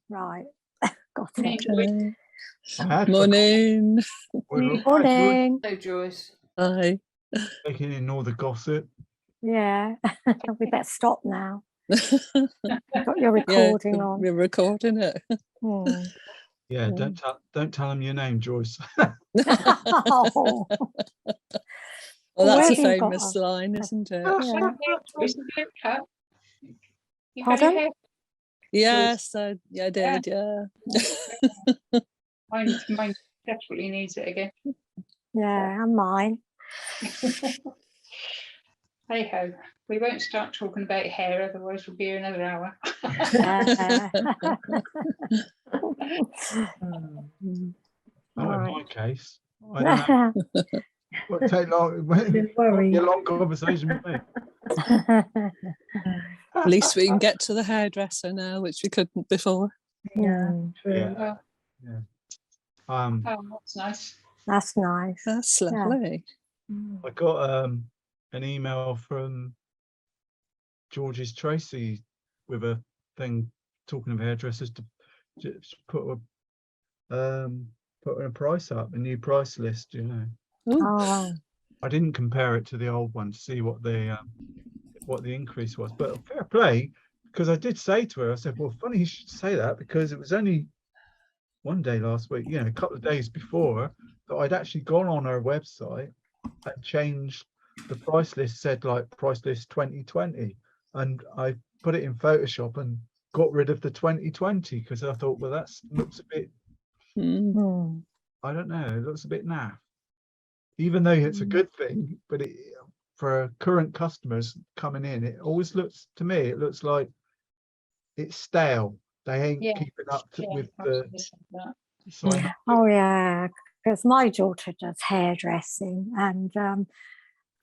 Right. Got it. Morning. Morning. Hello, Joyce. Hi. Taking in all the gossip. Yeah. We better stop now. Got your recording on. We're recording it. Yeah, don't tell them your name, Joyce. Oh. Well, that's Where a have you got famous line, isn't it? Yeah. You Pardon? Yes, I did, yeah. Mine desperately needs it again. Yeah, and mine. Hey ho, we won't start talking about hair, otherwise we'll be here another hour. Not in my case. I don't know. It'll take long. It'll be a long conversation with me. At least we can get to the hairdresser now, which we couldn't before. Yeah. Yeah. Oh, that's nice. That's nice. That's lovely. I got an email from George's Tracy with a thing talking of hairdressers to just put a price up, a new price list, you know. Oh. I didn't compare it to the old one to see what the increase was, but fair play, because I did say to her, I said, well, funny you should say that, because it was only one day last week, you know, a couple of days before, that I'd actually gone on her website and changed the price list, said like price list 2020, and I put it in Photoshop and got rid of the 2020 because I thought, well, that looks a bit, I don't know, it looks a bit naff, even though it's a good thing, but for current customers coming in, it always looks, to me, it looks like it's stale. They ain't keeping up with the. Oh yeah, because my daughter does hairdressing, and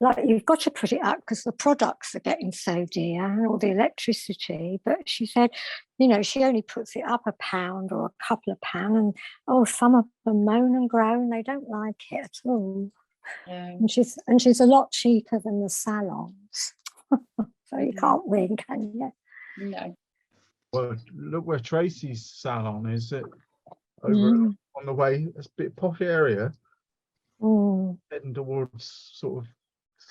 like you've got to put it up because the products are getting so dear and all the electricity. But she said, you know, she only puts it up £1 or a couple of pounds, and some of them moan and groan. They don't like it at all. And she's a lot cheaper than the salons. So you can't win, can you? No. Well, look where Tracy's salon is. Over on the way, it's a bit posh area, heading towards sort of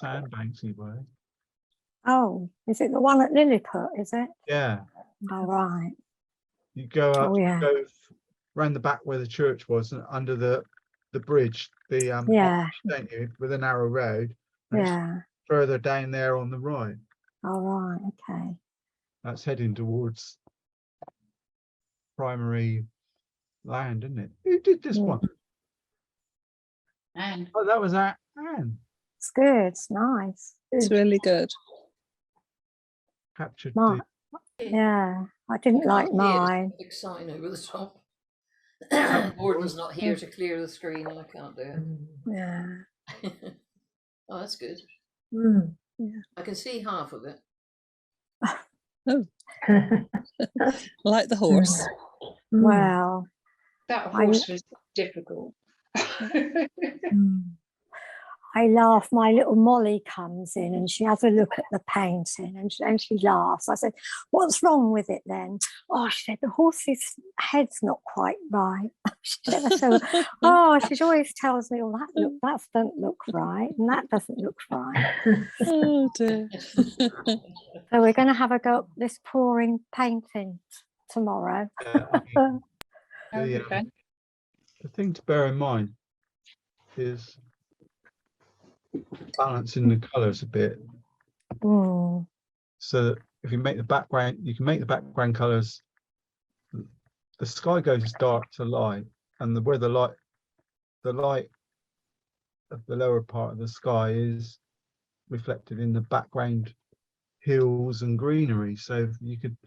Sandbanksy way. Oh, is it the one at Lilliput? Is it? Yeah. All right. You go up, go around the back where the church was, and under the bridge, don't you, with a narrow road. Yeah. Further down there on the right. All right. Okay. That's heading towards primary land, isn't it? Who did this one? Anne. Oh, that was Anne. It's good. It's nice. It's really good. Captured yeah, I didn't like mine. Big sign over the top. Gordon's not here to clear the screen, and I can't do it. Yeah. Oh, that's good. Yeah. I can see half of it. Oh. Like the horse. Well, that horse was difficult. I laugh. My little Molly comes in and she has a look at the painting and she laughs. I said, "What's wrong with it then?" Oh, she said, "The horse's head's not quite right." She said, she always tells me, "Oh, that doesn't look right, and that doesn't look right." Oh dear. So we're going to have a go at this pouring painting tomorrow. The thing to bear in mind is balancing the colours a bit. So that if you make the background, you can make the background colours. The sky goes dark to light, and where the light of the lower part of the sky is reflected in the background hills and greenery. So you could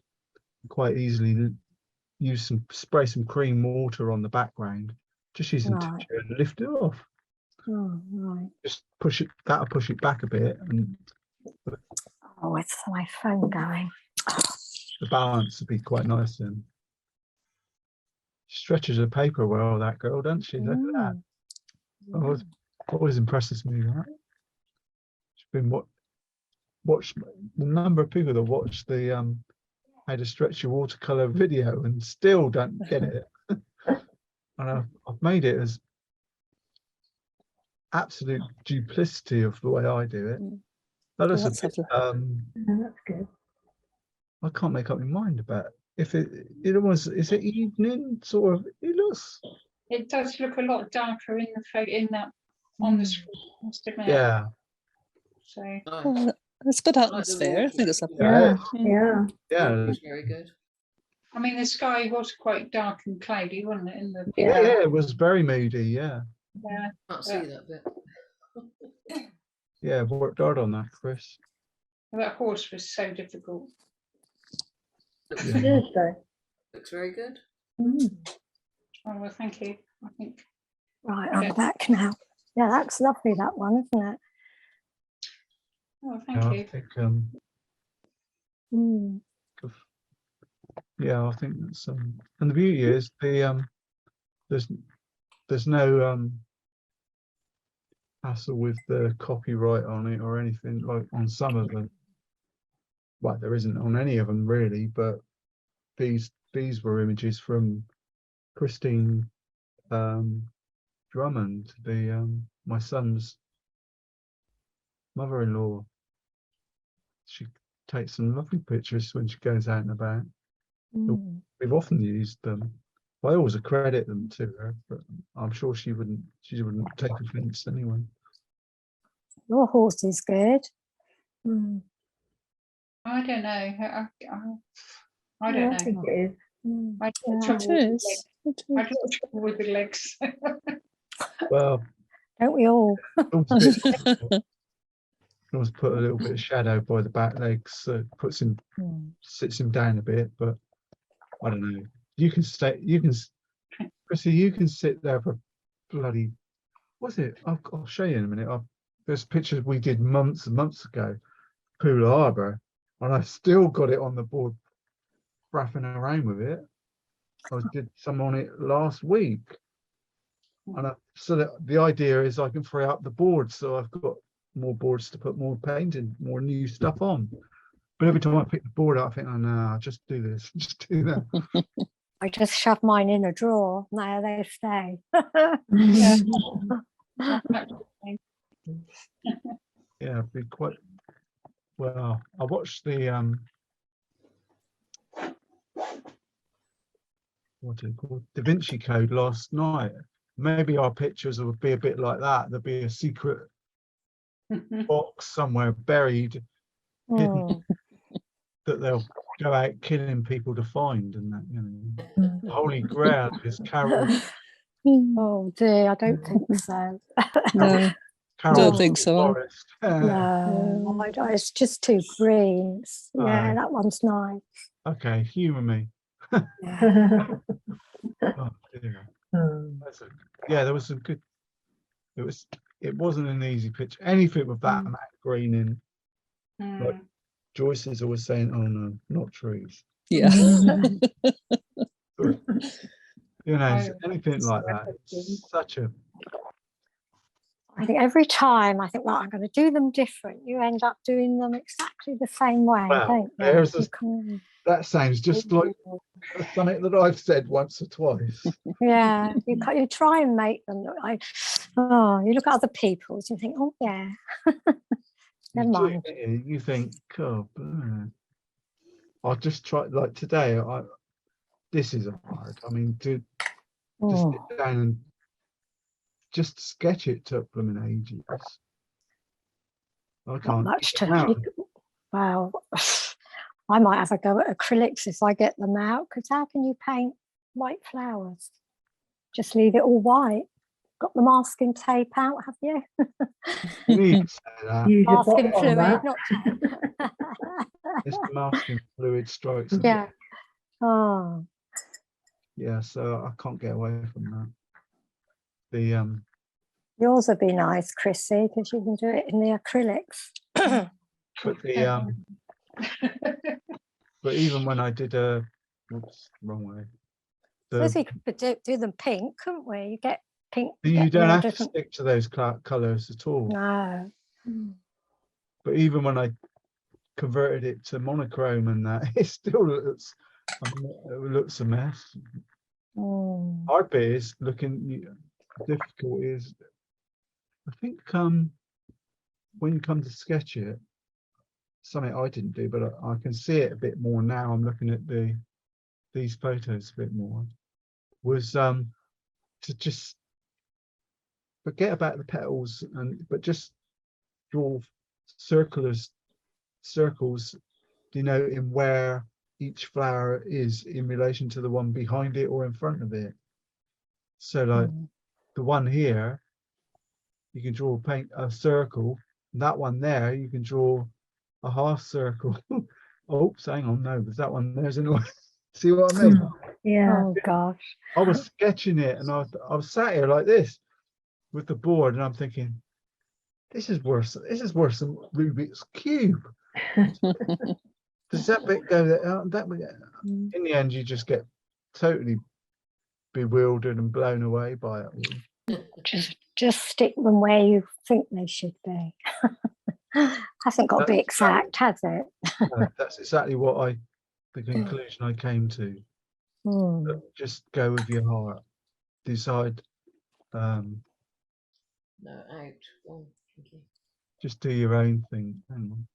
quite easily spray some cream water on the background, just using tissue and lift it off. Oh, right. Just push it. That'll push it back a bit, and it's my phone going. The balance would be quite nice. And stretches of paper well, that girl, doesn't she? Look at that. Always impresses me. That she's been watched the number of people that watch the how to stretch your watercolor video and still don't get it. And I've made it as absolute duplicity of the way I do it. That is That's a bit, lovely. That's good. I can't make up my mind about if it was, is it evening sort of, it looks, It does look a lot darker in the photo, in that on the screen, I must admit. yeah, So Nice. Oh, it's good atmosphere. I think it's lovely. Yeah, Mm. yeah. yeah, It's very good. I mean, the sky was quite dark and cloudy, wasn't it? In the yeah, Yeah. it was very moody, yeah. yeah. Can't see that bit. Yeah, I've worked hard on that, Chris. That horse was so difficult. Looks, Yeah. It is though. looks very good. Mm. Oh well, thank you. I think Right, Okay. I'm back now. Yeah, that's lovely, that one, isn't it? oh Yeah, thank I you. think Mm. yeah, I think that's and the beauty is there's no hassle with the copyright on it or anything like on some of them. Well, there isn't on any of them really, but these were images from Christine Drummond, my son's mother-in-law. She takes some lovely pictures when she goes out and about. Mm. We've often used them. I always accredit them to her, but I'm sure she wouldn't take offence anyway. Your horse is good. Mm. I don't know. I Yeah, don't I know. think it is. Mm. I Yeah. got trouble It with the is. legs. It I is. got trouble with the legs. Well, Don't we all? always put a little bit of shadow by the back legs, so it puts him, sits him down a bit, but I don't know. You can stay, Chrissy, you can sit there for bloody, what's it? I'll show you in a minute. There's pictures we did months and months ago, Pool Harbour, and I still got it on the board, frapping around with it. I did some on it last week. And so the idea is I can free up the board, so I've got more boards to put more painting, more new stuff on. But every time I pick the board up, I think, oh no, I'll just do this, just do that. I just shove mine in a drawer. Now they stay. Yeah. Yeah, it'd be quite well. I watched the what's it called? Da Vinci Code last night. Maybe our pictures would be a bit like that. There'd be a secret box somewhere buried, hidden, that they'll go out killing people to find, and that, you know, the Holy Grail is Carol. Oh dear, I don't think so. No, Carol don't think so. Forest. No, it's just too green. Yeah, Aye. that one's nice. Okay, humour me. Yeah. Oh, dear. Yeah, there was some good. It wasn't an easy pitch. Anything with that amount of green in, like Joyce is always saying, "Oh no, not trees." Yeah. But, you know, anything like that. It's such a. I think every time I think, well, I'm going to do them different. You end up doing them exactly the same way, Well, don't you? there's You can't- that sounds just like something that I've said once or twice. Yeah, you try and make them look like, oh, you look at other people's, you think, oh yeah, never mind. You think, oh, I'll just try. Like today, this is hard. I mean, to just sit down and just sketch it took blooming ages. I Not can't. much get it out. Well, I might have a go at acrylics if I get them out, because how can you paint white flowers? Just leave it all white. Got the masking tape out, have you? You need to say that. Masking fluid, not tape. It's the masking fluid strikes. Yeah. Oh. Yeah, so I can't get away from that. The Yours would be nice, Chrissy, because you can do it in the acrylics. but the but even when I did oops, wrong way. Suppose we could do them pink, couldn't we? You get pink. You don't have to different. stick to those colours at all. No. But even when I converted it to monochrome and that, it still looks, it looks a mess. Hard bit is looking difficult is, I think when you come to sketch it, something I didn't do, but I can see it a bit more now. I'm looking at these photos a bit more. Was to just forget about the petals but just draw circles denoting where each flower is in relation to the one behind it or in front of it. So like the one here, you can draw a circle. That one there, you can draw a half circle. Oops, hang on, no, there's that one there's another. See what I mean? Yeah. Oh gosh. I was sketching it and I was sat here like this with the board and I'm thinking, this is worse than Rubik's Cube. Does that bit go that way? In the end, you just get totally bewildered and blown away by it. Just stick them where you think they should be. Hasn't got to be exact, has it? That's exactly what the conclusion I came to. Just go with your heart. Decide. No, out. Oh, thank you. Just do your own thing. Hang on.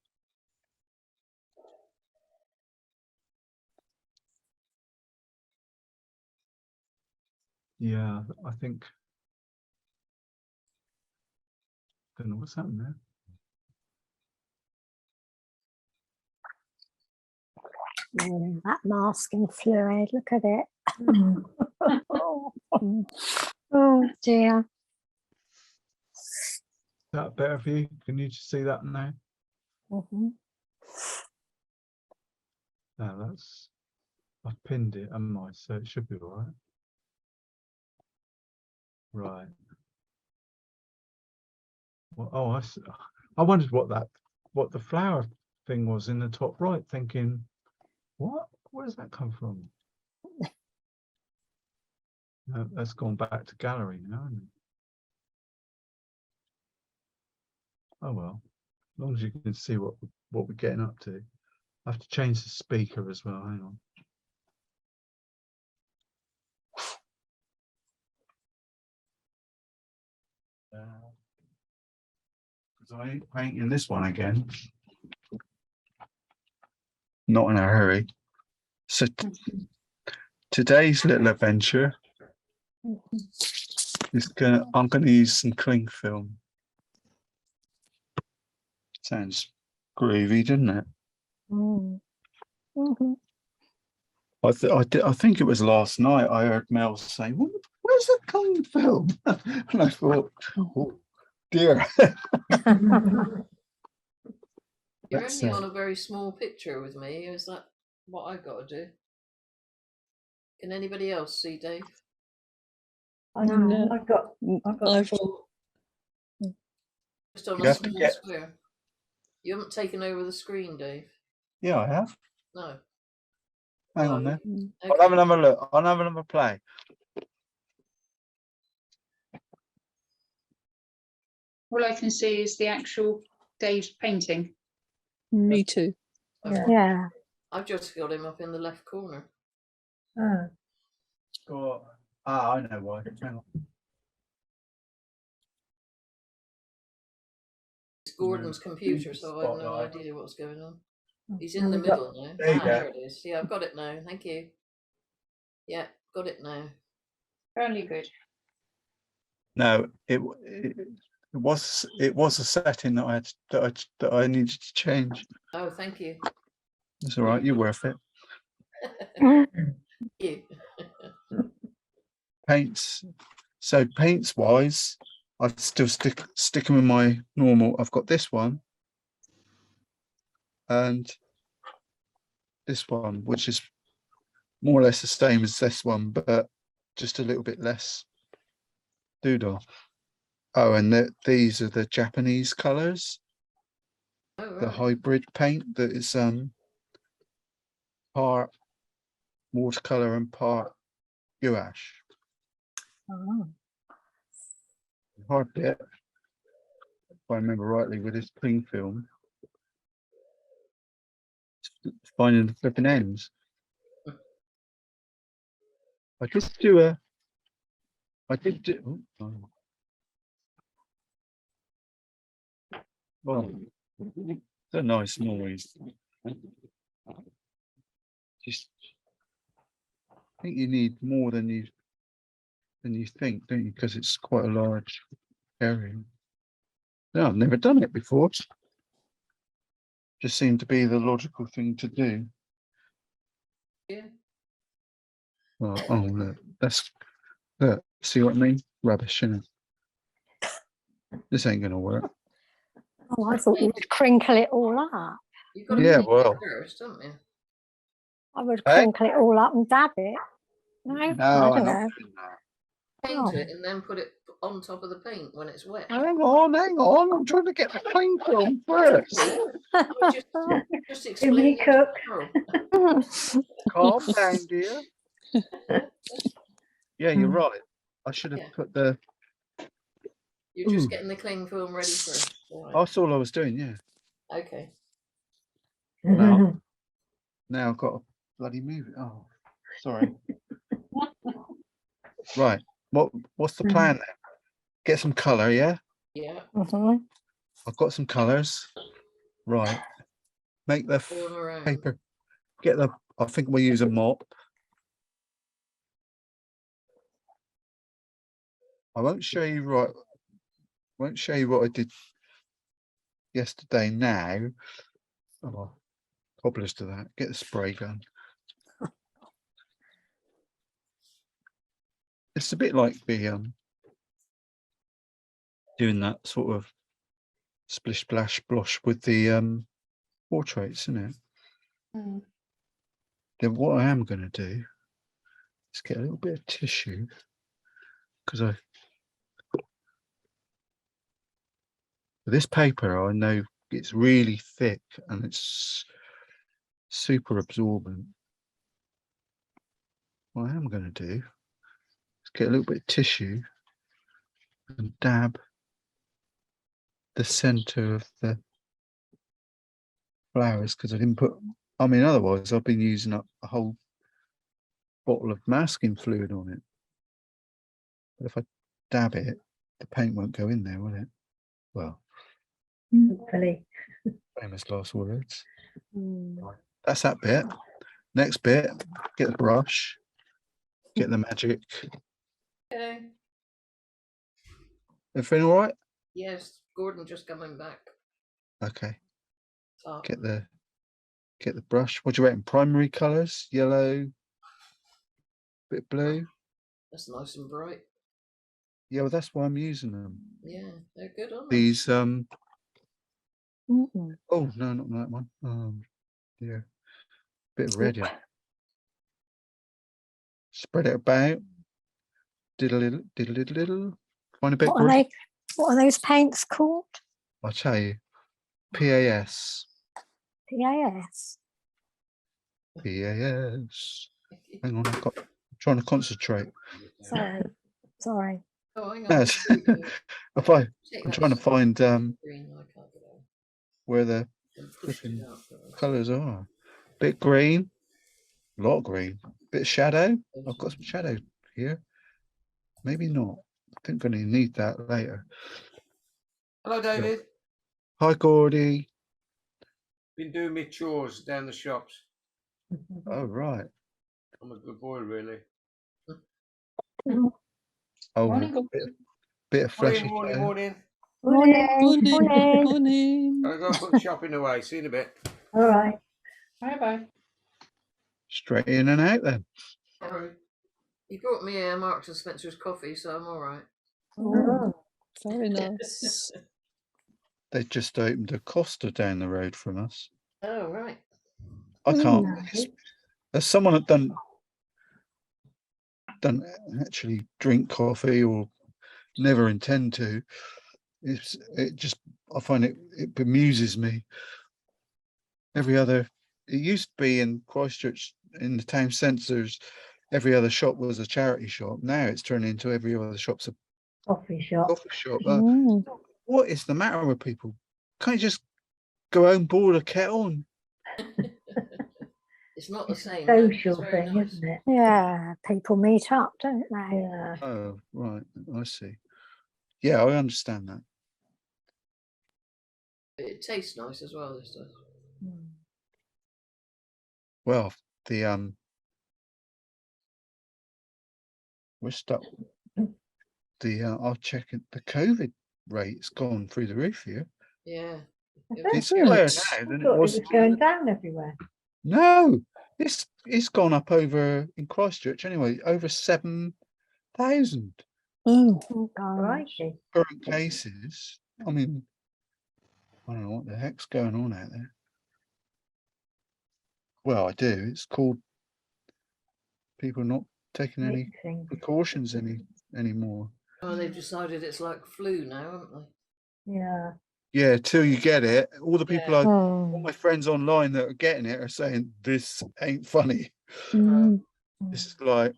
Yeah, I think. Don't know what's happened there. That masking fluid, look at it. Oh dear. Is that better for you? Can you just see that now? No, I've pinned it, haven't I? So it should be all right. Right. Well, oh, I wondered what the flower thing was in the top right, thinking, where does that come from? No, that's gone back to gallery now, isn't it? Oh well, as long as you can see what we're getting up to. I have to change the speaker as well. Hang on. Because I ain't painting this one again. Not in a hurry. So today's little adventure is I'm gonna use some cling film. Sounds groovy, doesn't it? I think it was last night I heard Mel say, well, where's the cling film? And I thought, oh dear. You're only on a very small picture with me. Is that what I've got to do? Can anybody else see Dave? No. I've got Just on a small square. You haven't taken over the screen, Dave? Yeah, I have. No. Hang on there. Okay. I'll have another look. I'll have another play. All I can see is the actual Dave's painting. Me too. Yeah. I've just got him up in the left corner. I know why. Hang on. It's Gordon's computer, so I have no idea what's going on. He's in the We've got- middle now. There you go. There it is. Yeah, I've got it now. Thank you. Yeah, got it now. Fairly good. No, it was a setting that I needed to change. Oh, thank you. It's all right. You're worth it. Thank you. Paints. So paints wise, I'd still stick them in my normal. I've got this one and this one, which is more or less the same as this one, but just a little bit less doodle. Oh, and these are the Japanese colors, Oh, the right. hybrid paint that is part watercolor and part gouache. Hard bit, if I remember rightly, with this cling film. finding the flipping ends. I did do a. I did do. Oh, it's a nice noise. Just, I think you need more than you think, don't you? Because it's quite a large area. No, I've never done it before. Just seemed to be the logical thing to do. Yeah. Well, oh look, look, see what I mean? Rubbish, isn't it? This ain't gonna work. Oh, I thought you would crinkle it all up. You've got to Yeah, paint well. it first, haven't you? I would Hey? crinkle it all up and dab it. No, I No, don't I'm know. not doing that. Paint Oh. it and then put it on top of the paint when it's wet. Hang on. I'm trying to get the clean film first. I just Jiminy explain it Cook. to Calm down, dear. Yeah, you're right. I should have Yeah. put the. You're just Ooh. getting the cling film ready first. Right. That's all I was doing. Yeah. Okay. No. Now I've got to bloody move it. Oh, sorry. Right. What's the plan then? Get some colour, yeah? Yeah. Mhm. I've got some colours. Right. Make the Pour 'em around. paper. Get the. I think we'll use a mop. I won't show you right. Won't show you what I did yesterday now. Oh, cobblers to that. Get the spray gun. It's a bit like the doing that sort of splish splash blush with the portraits, isn't it? Mm. Then what I am going to do is get a little bit of tissue because this paper I know it's really thick and it's super absorbent. What I am going to do is get a little bit of tissue and dab the center of the flowers because I didn't put. I mean, otherwise I've been using up a whole bottle of masking fluid on it. But if I dab it, the paint won't go in there, will it? Well, Hopefully. famous last words. Mm. That's that bit. Next bit, get the brush, get the magic. Okay. Everything all right? Yes. Gordon just coming back. Okay. Oh, Get the brush. What do you reckon? Primary colours, yellow, bit blue. that's nice and bright. Yeah, well, that's why I'm using them. Yeah, they're good, aren't they? These Mm-mm. oh no, not that one. Yeah, bit of red. Yeah. Spread it about. Diddle little. Find a bit. What are those paints called? I'll tell you. PAS. PAS. PAS. Hang on, I'm trying to concentrate. Sorry. Oh, hang on. No, I'm trying to find Green, I can't get out. where the And push it flipping out first. colours are. Bit green, a lot of green. Bit of shadow. I've got some shadow here. Maybe not. I think I'm going to need that later. Hello, David. Hi, Gordy. Been doing my chores down the shops. Oh, right. I'm a good boy, really. Oh, Morning, bit of fleshy Morning, flame. morning. Morning. Morning. I'll go and put the shopping away. See you in a bit. All right. Bye bye. Straight in and out then. Sorry. He brought me Marks and Spencer's coffee, so I'm all right. Oh. Very nice. They just opened a Costa down the road from us. Oh, right. I can't. Nice. As someone that don't actually drink coffee or never intend to, I find it bemuses me. It used to be in Christchurch in the town centres, every other shop was a charity shop. Now it's turned into every other shop's a Coffee shop. coffee shop. Mm. What is the matter with people? Can't you just go home, boil a kettle and It's not the same. no, it's social very thing, nice. isn't it? Yeah, people meet up, don't they? Yeah. Oh, right. I see. Yeah, I understand that. It tastes nice as well, this does. Well, we're stuck. I'll check it. The COVID rate's gone through the roof here. Yeah. It's Good. higher I now than it thought it was. was going down everywhere. No, it's gone up over in Christchurch anyway, over 7,000 Oh, Oh, gosh. Crikey. current cases. I mean, I don't know what the heck's going on out there. Well, I do. It's called people not taking any Mixing. precautions anymore. Oh, they've decided it's like flu now, haven't they? Yeah. Yeah, till you get it, all the people Yeah. all Mm. my friends online that are getting it are saying this ain't funny. mm, This is like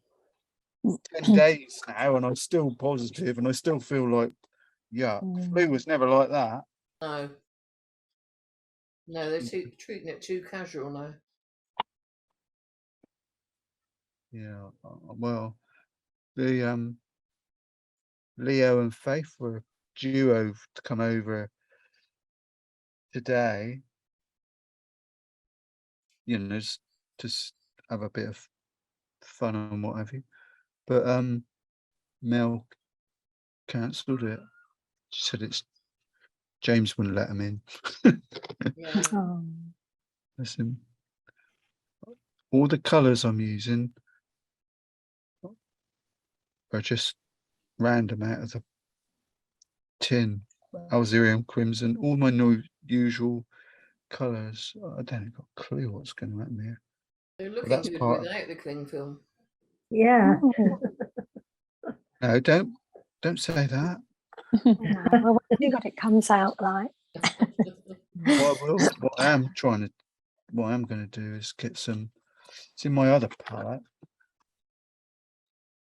10 days now and I'm still positive and I still feel like, yeah, flu was never like that. No. No, they're treating it too casual now. Yeah, well, the Leo and Faith were due to come over today, you know, just have a bit of fun and what have you. But Mel cancelled it. She said James wouldn't let him in. Yeah. Oh. Listen, all the colours I'm using are just random out of the tin. Alzerium crimson, all my usual colours. I don't got a clue what's going to happen here. They're looking that's good part of- without the cling film. Yeah. Oh. No, don't say that. No, well, we'll see what it comes out like. What I am going to do is get some. It's in my other palette.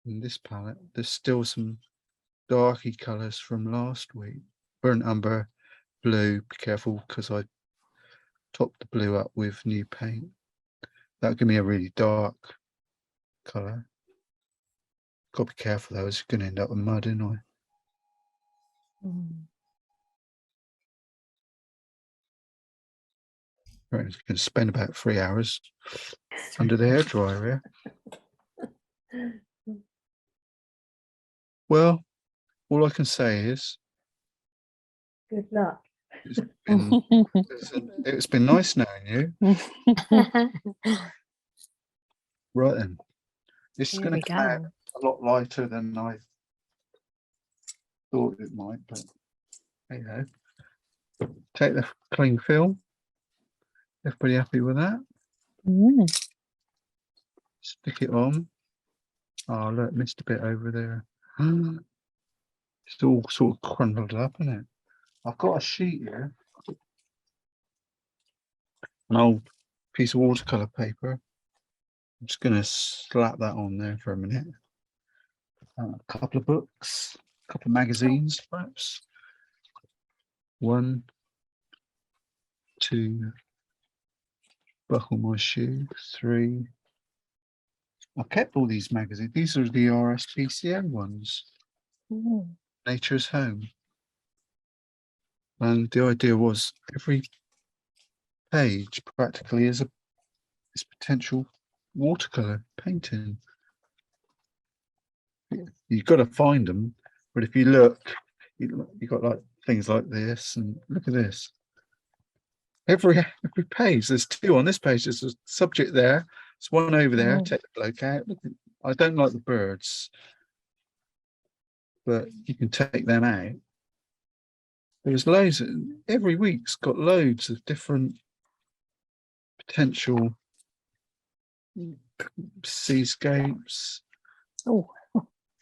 In this palette, there's still some darky colours from last week. Burnt umber, blue. Be careful because I topped the blue up with new paint. That'll give me a really dark colour. Got to be careful though, it's going to end up with mud, isn't I? Right, it's going to spend about 3 hours under the hairdryer here. Well, all I can say is Good luck. it's been nice knowing you. Right then, this is Here going we to come out go. a lot lighter than I thought it might, but there you go. Take the cling film. Everybody happy with that? Stick it on. Oh, look, missed a bit over there. It's all sort of crumbled up, isn't it? I've got a sheet here, an old piece of watercolor paper. I'm just going to slap that on there for a minute. A couple of books, a couple of magazines, perhaps. 1, 2, buckle my shoe. 3. I kept all these magazines. These are the RSPCA ones. Nature's Home. And the idea was every page practically is potential watercolor painting. You've got to find them, but if you look, you've got like things like this, and look at this. Every page, there's 2 on this page. There's a subject there. There's 1 over there. Take the bloke out. Look, I don't like the birds, but you can take them out. There's loads. Every week's got loads of different potential seascapes. Oh,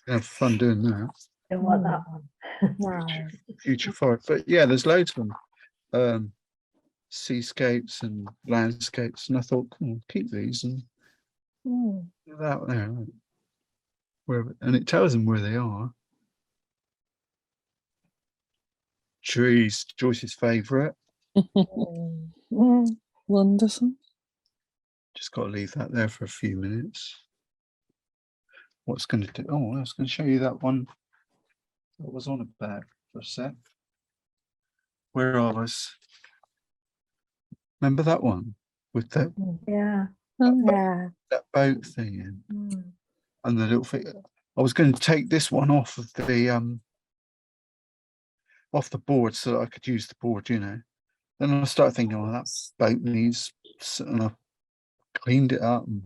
Have fun doing that. Don't want that one. no. Future forest, but yeah, there's loads of them. Seascapes and landscapes, and I thought, keep these and that there, and it tells them where they are. Trees, Joyce's favourite. Wonderful. Just got to leave that there for a few minutes. What's going to do? Oh, I was going to show you that one that was on a back for a sec. Where I was. Remember that one with the Yeah. Yeah. that boat thing in Mm. and the little thing. I was going to take this one off of the board so that I could use the board, you know. Then I started thinking, oh, that boat needs, and I cleaned it up and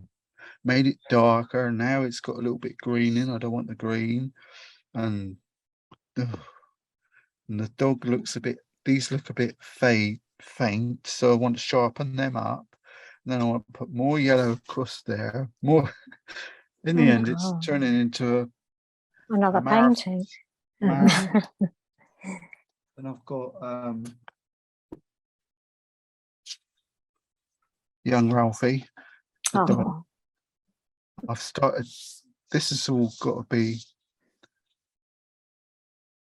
made it darker. Now it's got a little bit green in. I don't want the green, and the dog looks a bit. These look a bit faint, so I want to sharpen them up. And then I want to put more yellow across there. More. In the end, it's God. turning into a Another marathon. painting. marathon. And I've got young Ralphie. The dog. Oh, I've started. This has all got to be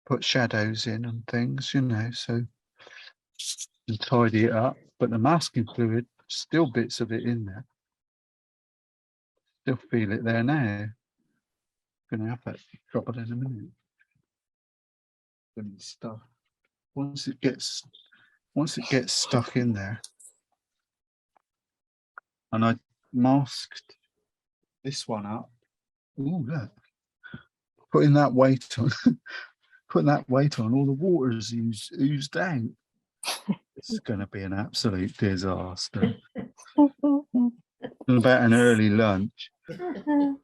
put shadows in and things, you know, so and tidy it up. But the masking fluid, still bits of it in there. Still feel it there now. Gonna have that trouble in a minute. And stuff. Once it gets stuck in there, and I masked this one up. Ooh, look. Putting that weight on, all the water's oozed out. It's going to be an absolute disaster. About an early lunch. It's going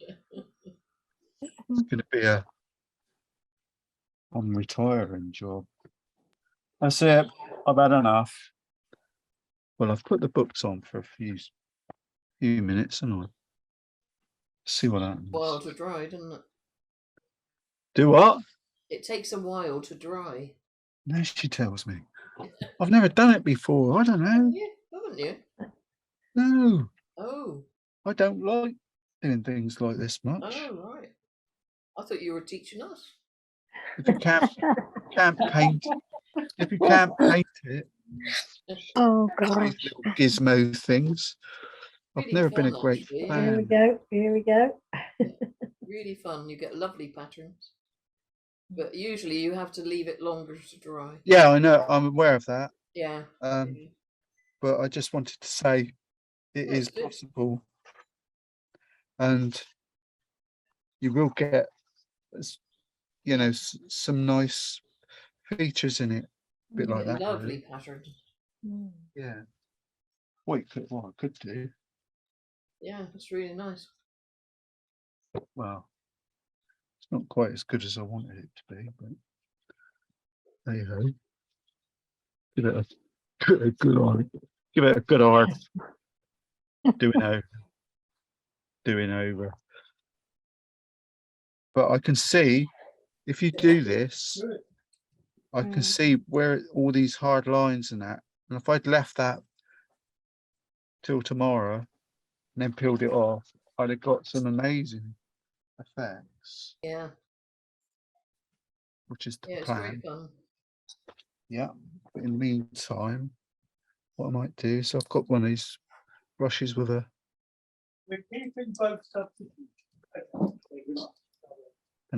to be I'm retiring job. That's it. I've had enough. Well, I've put the books on for a few minutes, and I'll see what happens. While to dry, doesn't it? Do what? It takes a while to dry. No, she tells me. I've never done it before. I don't know. Yeah, haven't you? No, Oh. I don't like doing things like this much. Oh, right. I thought you were teaching us. If you can't paint, it, oh these gosh. little gizmo things. I've Really never been a fun, great actually. Here we fan. go. Here we go. Really fun. You get lovely patterns. But usually you have to leave it longer to dry. Yeah, I know. I'm aware of that. Yeah. But I just wanted to say it is possible, and you will get, you know, some nice features in it, a bit like that. Lovely patterns. Yeah. What I could do. Yeah, it's really nice. Well, it's not quite as good as I wanted it to be, but there you go. Give it a good eye. Give it a good eye. Doing over. But I can see, if you do this, I can see where all these hard lines and that. And if I'd left that till tomorrow and then peeled it off, I'd have got some amazing effects. Yeah. Which is the Yeah, it's plan. very fun. Yeah. But in the meantime, what I might do, so I've got one of these brushes with an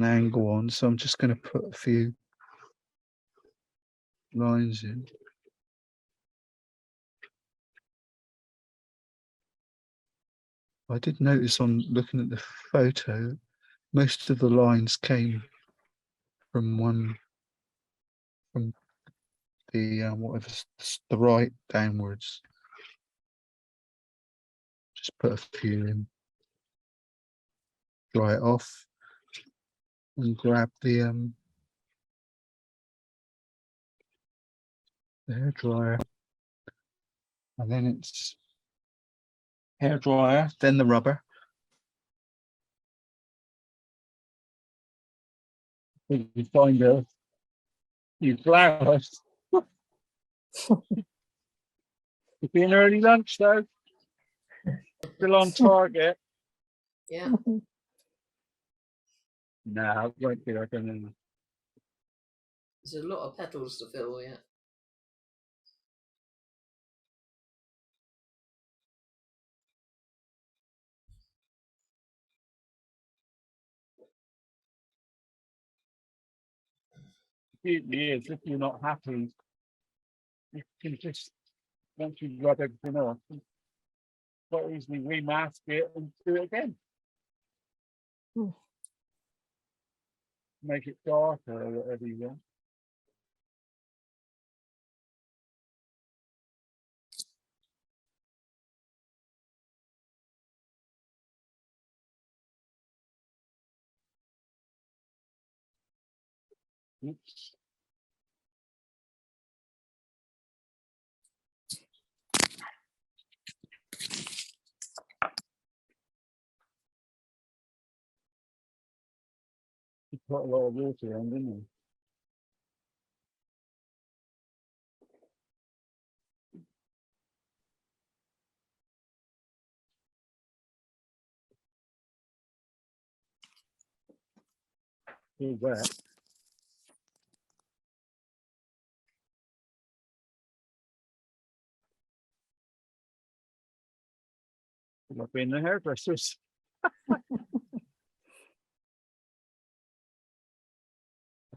angle on, so I'm just going to put a few lines in. I did notice on looking at the photo, most of the lines came from the whatever the right downwards. Just put a few in, dry it off, and grab the hair dryer, and then it's hair dryer, then the rubber. You find a few flowers. It'd be an early lunch though. Still on target. Yeah. No, it won't be. I don't know. There's a lot of petals to fill yet. beauty is, if you're not happy, you can just, once you rub everything off, you quite easily remask it and do it again. Hmm. Make it darker or whatever you want. Oops. You put a lot of water on, didn't you? All wet. I've been the hairdressers. I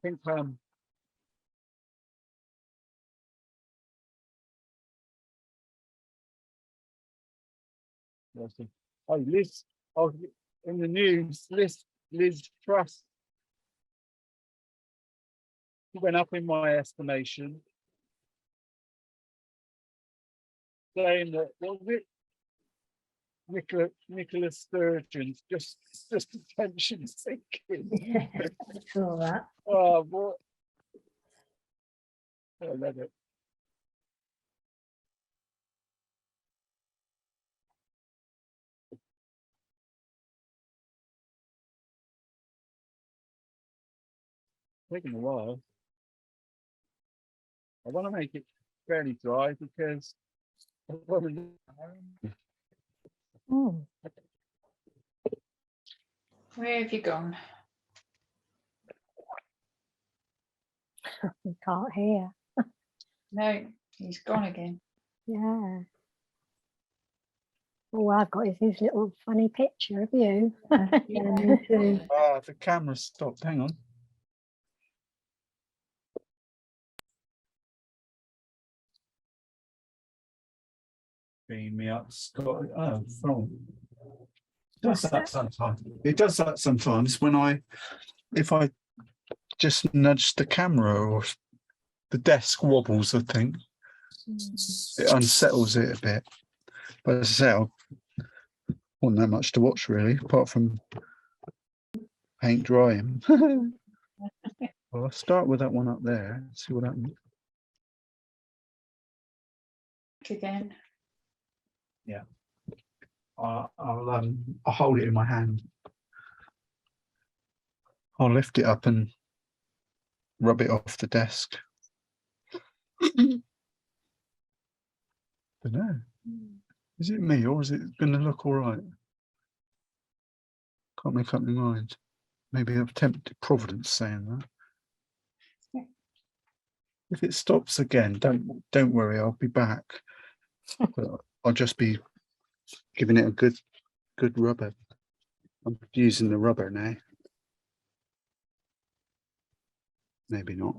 think what's it? Oh, Liz, oh, in the news, Liz Truss went up in my estimation, saying that what was it? Nicola Sturgeon's just attention seeking. Yeah, I saw that. Oh, what? I love it. Taking a while. I want to make it fairly dry because Mm. Where have you gone? You can't hear. No, he's gone again. Yeah. Oh, I've got his little funny picture of you. Yeah, me too. ah, the camera stopped. Hang on. Beam me up, Scott. Oh, from. Does that sometimes? It does that sometimes when if I just nudge the camera or the desk wobbles, I think it unsettles it a bit. But as I say, I wasn't that much to watch really, apart from paint drying. Well, I'll start with that one up there and see what happens. Again. Yeah. I'll hold it in my hand. I'll lift it up and rub it off the desk. Don't know. Is it me or is it going to look all right? Can't make up my mind. Maybe I've tempted Providence saying that. If it stops again, don't worry. I'll be back. But I'll just be giving it a good rubber. I'm using the rubber now. Maybe not.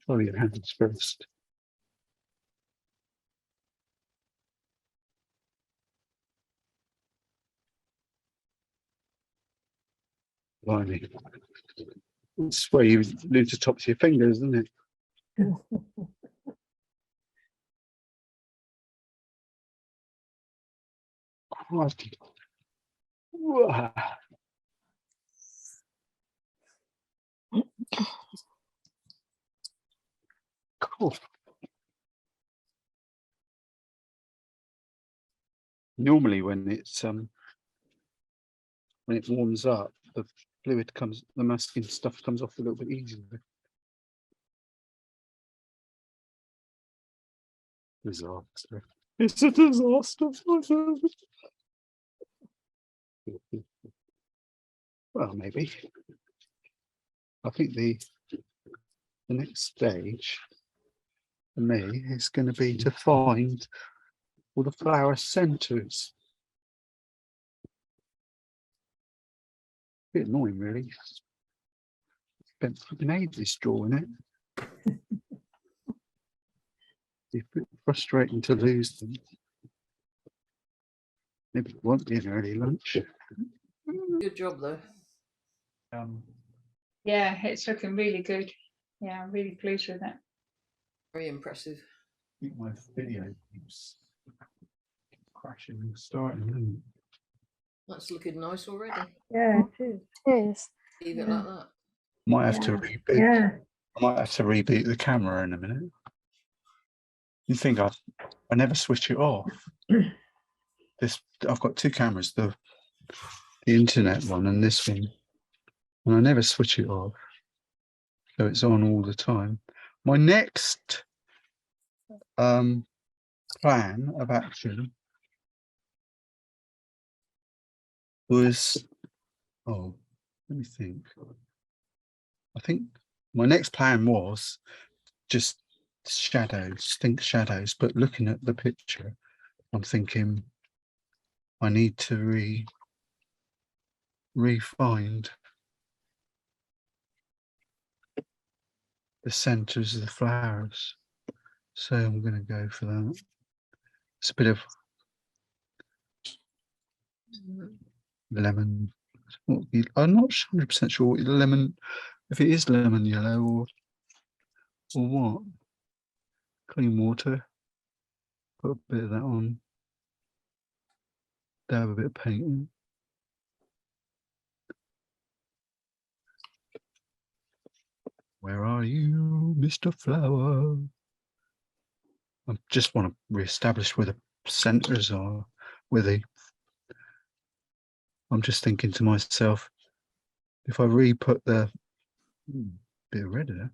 Follow your hands first. Blimey. It's where you lose the tops of your fingers, isn't it? Crikey. Whoa. Cool. Normally when it warms up, the fluid comes, the masking stuff comes off a little bit easier. Disaster. It's a disaster. Well, maybe. I think the next stage for me is going to be to find all the flower centres. Bit annoying, really. spent fucking ages drawing it. It's a bit frustrating to lose them. Maybe it won't be an early lunch. Good job though. Yeah, it's looking really good. Yeah, I'm really pleased with that. Very impressive. I think my video keeps crashing and starting. That's looking nice already. Yeah, it is. It is. Leave it Yeah. like that. Might have to Yeah. reboot. Yeah. I might have to reboot the camera in a minute. You think I never switch it off? I've got two cameras, the internet one and this one, and I never switch it off, so it's on all the time. My next plan of action was, oh, let me think. I think my next plan was just shadows, think shadows, but looking at the picture, I'm thinking I need to re-find the centers of the flowers. So I'm going to go for that. It's a bit of lemon. I'm not 100% sure what lemon, if it is lemon yellow or what. Clean water. Put a bit of that on. Dab a bit of paint in. Where are you, Mr. Flower? I just want to re-establish where the centers are, I'm just thinking to myself, if I re-put the bit of red there,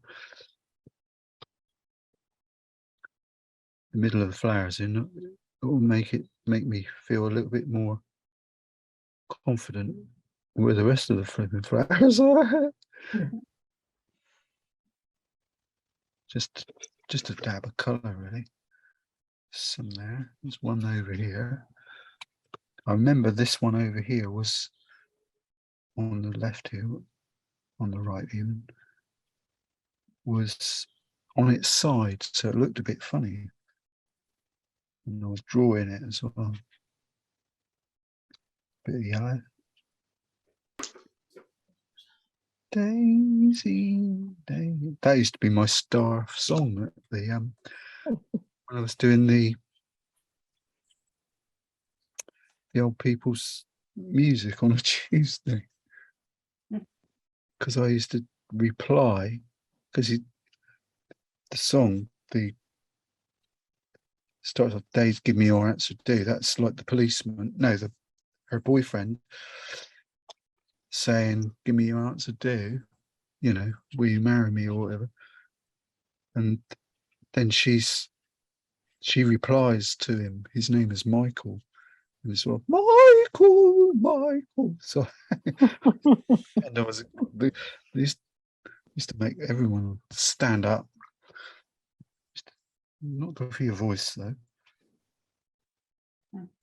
the middle of the flowers in, it will make me feel a little bit more confident where the rest of the flipping flowers are. Just a dab of colour, really. Some there. There's one over here. I remember this one over here was on the left here, on the right even, was on its side, so it looked a bit funny. And I was drawing it as well. Bit of yellow. Daisy, Daisy. That used to be my star song at the when I was doing the old people's music on a Tuesday. Because I used to reply, because the song, the starts off, Days give me your answer do. That's like the policeman, no, her boyfriend saying, give me your answer do, you know, will you marry me or whatever. And then she replies to him, his name is Michael. And it's sort of Michael. So and I was they used to make everyone stand up. Not good for your voice though.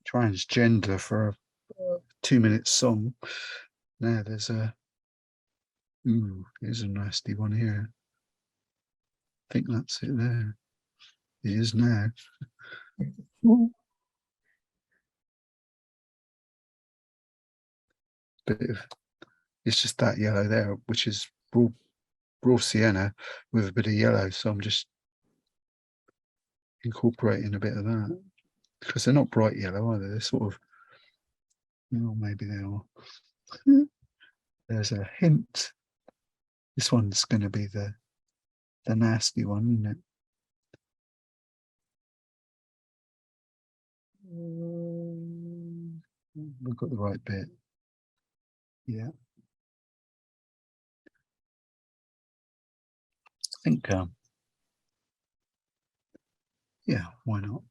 Transgender for a 2-minute song. Now there's here's a nasty one here. I think that's it there. It is now. It's just that yellow there, which is raw sienna with a bit of yellow. So I'm just incorporating a bit of that, because they're not bright yellow either. They're sort of, well, maybe they are. There's a hint. This one's going to be the nasty one, isn't it? We've got the right bit. Yeah. I think, yeah, why not?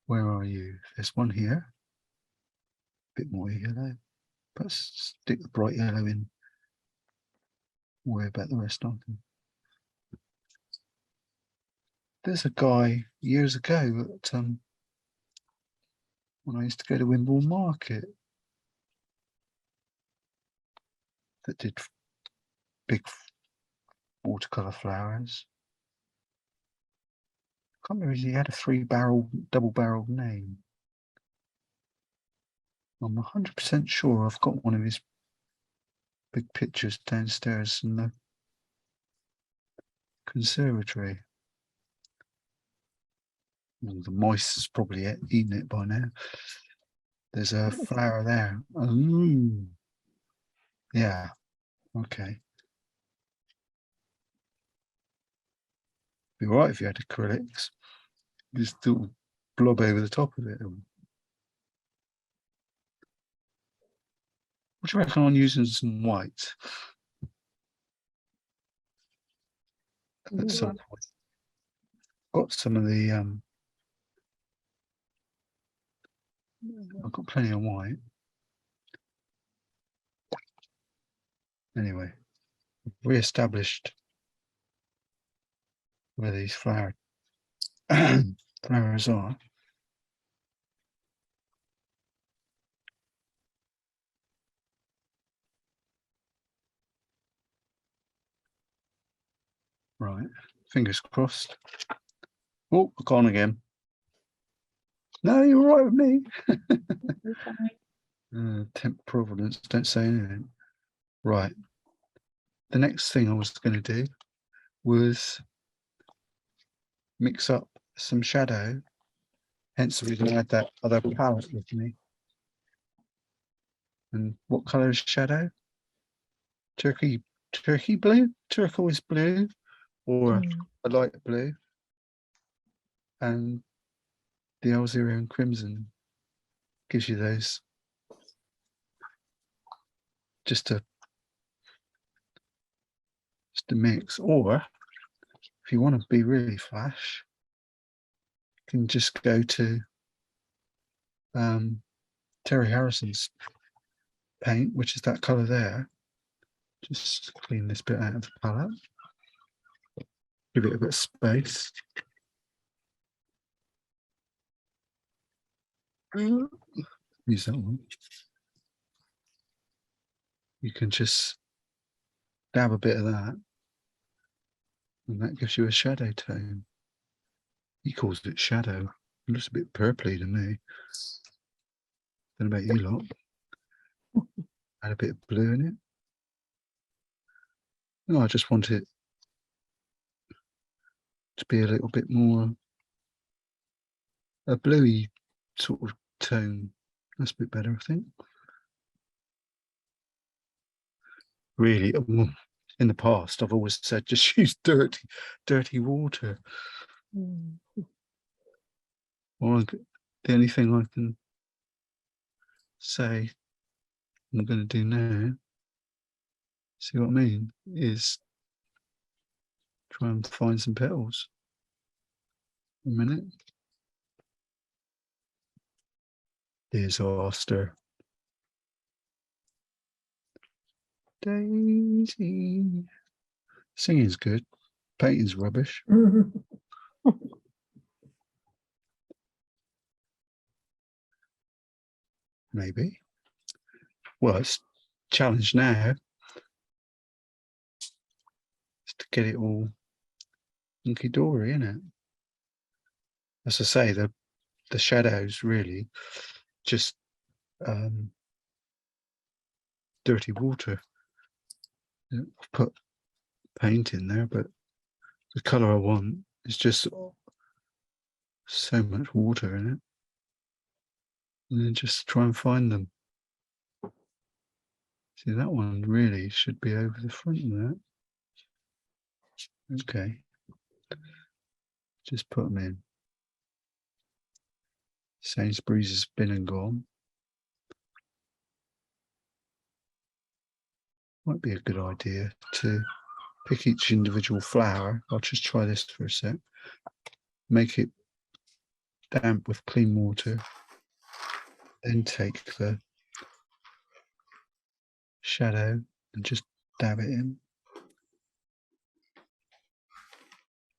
Where are you? There's one here. A bit more yellow. Let's stick the bright yellow in. Worry about the rest of them. There's a guy years ago at when I used to go to Wimborne Market that did big watercolor flowers. Can't remember if he had a double-barreled name. I'm 100% sure I've got one of his big pictures downstairs in the conservatory. Well, the mice has probably eaten it by now. There's a flower there. Oh, yeah. Okay. Be all right if you had acrylics. Just do blob over the top of it. What do you reckon on using some white? At some point. Got some of the I've got plenty of white. Anyway, re-established where these flowers are. Right, fingers crossed. Oh, gone again. No, you're right with me. Temp Providence, don't say anything. Right. The next thing I was going to do was mix up some shadow. Hence, we're going to add that other palette with me. And what colour is shadow? Turkey blue, turquoise blue, or a light blue. And the Alzerian crimson gives you those. Just a mix. Or if you want to be really flash, you can just go to Terry Harrison's paint, which is that colour there. Just clean this bit out of the palette. Give it a bit of space. Use that one. You can just dab a bit of that, and that gives you a shadow tone. He calls it shadow. It looks a bit purpley to me. Don't know about you lot. Add a bit of blue in it. No, I just want it to be a little bit more a bluey sort of tone. That's a bit better, I think. Really, in the past, I've always said just use dirty water. Well, the only thing I can say I'm going to do now, see what I mean, is try and find some petals. A minute. Disaster. Daisy. Singing's good. Painting's rubbish. Maybe. Well, it's challenge now is to get it all hunky-dory, isn't it? As I say, the shadows really just dirty water. I've put paint in there, but the colour I want is just so much water in it. And then just try and find them. See, that one really should be over the front of that. Okay. Just put them in. Sainsbury's has been and gone. Might be a good idea to pick each individual flower. I'll just try this for a sec. Make it damp with clean water. Then take the shadow and just dab it in.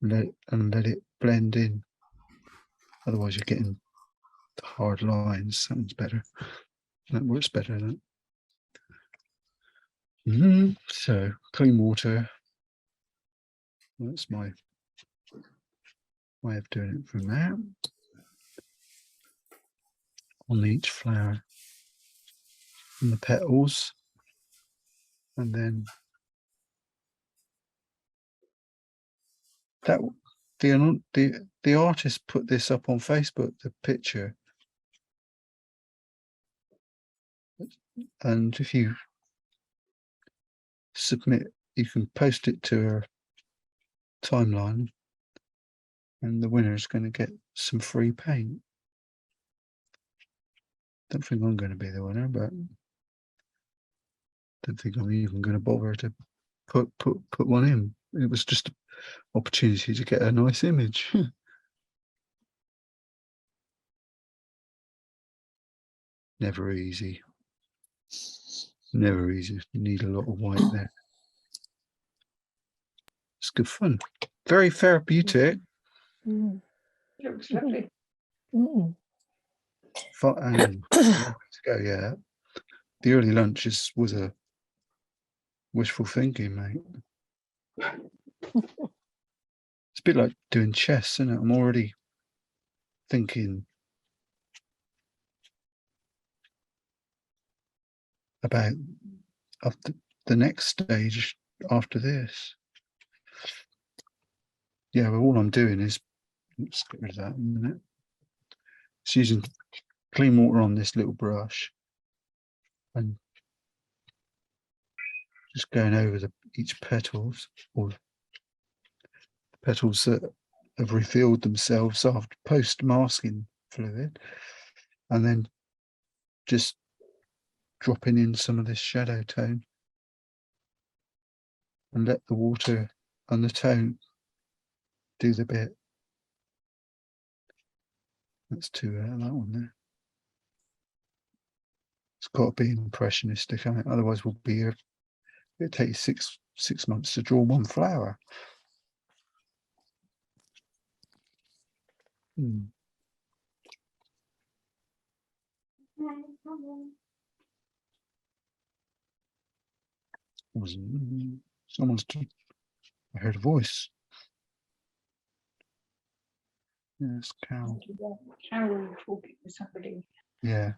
Let it blend in. Otherwise you're getting the hard lines. That one's better. That works better than So clean water. That's my way of doing it from there. On each flower and the petals, and then that the artist put this up on Facebook, the picture, and if you submit, you can post it to her timeline, and the winner is going to get some free paint. Don't think I'm going to be the winner, but don't think I'm even going to bother to put one in. It was just an opportunity to get a nice image. Never easy. Never easy. You need a lot of white there. It's good fun. Very therapeutic. Mm. Looks lovely. Mm. Long way to go, yeah. The early lunch was a wishful thinking, mate. It's a bit like doing chess, isn't it? I'm already thinking about the next stage after this. Yeah, well, all I'm doing is, let's get rid of that in a minute. It's using clean water on this little brush and just going over each petals, or the petals that have revealed themselves after post-masking fluid, and then just dropping in some of this shadow tone and let the water and the tone do the bit. That's too that one there. It's got to be impressionistic, hasn't it? Otherwise we'll be here. It'll take you six months to draw one flower. I heard a voice. Yes, Carol. Carol talking to somebody. Yeah.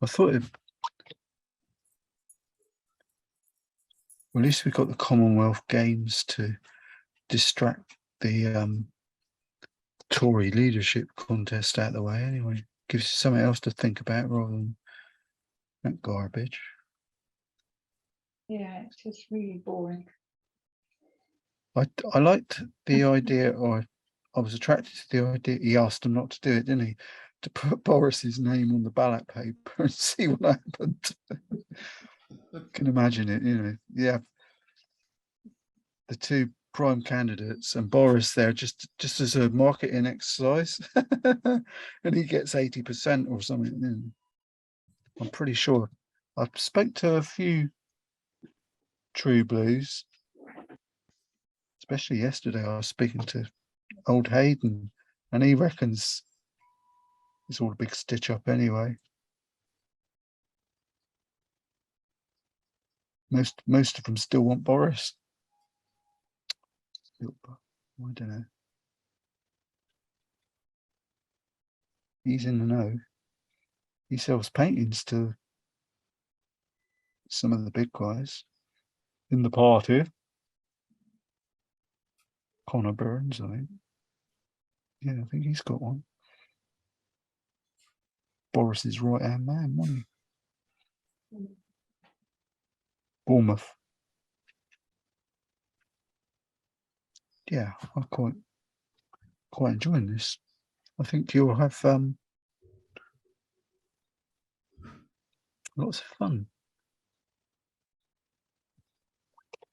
I thought well, at least we got the Commonwealth Games to distract the Tory leadership contest out of the way anyway. Gives you something else to think about rather than that garbage. Yeah, it's just really boring. I liked the idea, or I was attracted to the idea. He asked him not to do it, didn't he? To put Boris's name on the ballot paper and see what happened. Can imagine it, you know. Yeah, the two prime candidates and Boris there just as a marketing exercise, and he gets 80% or something. I'm pretty sure. I've spoke to a few true blues, especially yesterday. I was speaking to old Hayden, and he reckons it's all a big stitch up anyway. Most of them still want Boris. I don't know. He's in the know. He sells paintings to some of the big guys in the party. Connor Burns, I think. Yeah, I think he's got one. Boris's right-hand man, wasn't he? Bournemouth. Yeah, I'm quite enjoying this. I think you'll have lots of fun.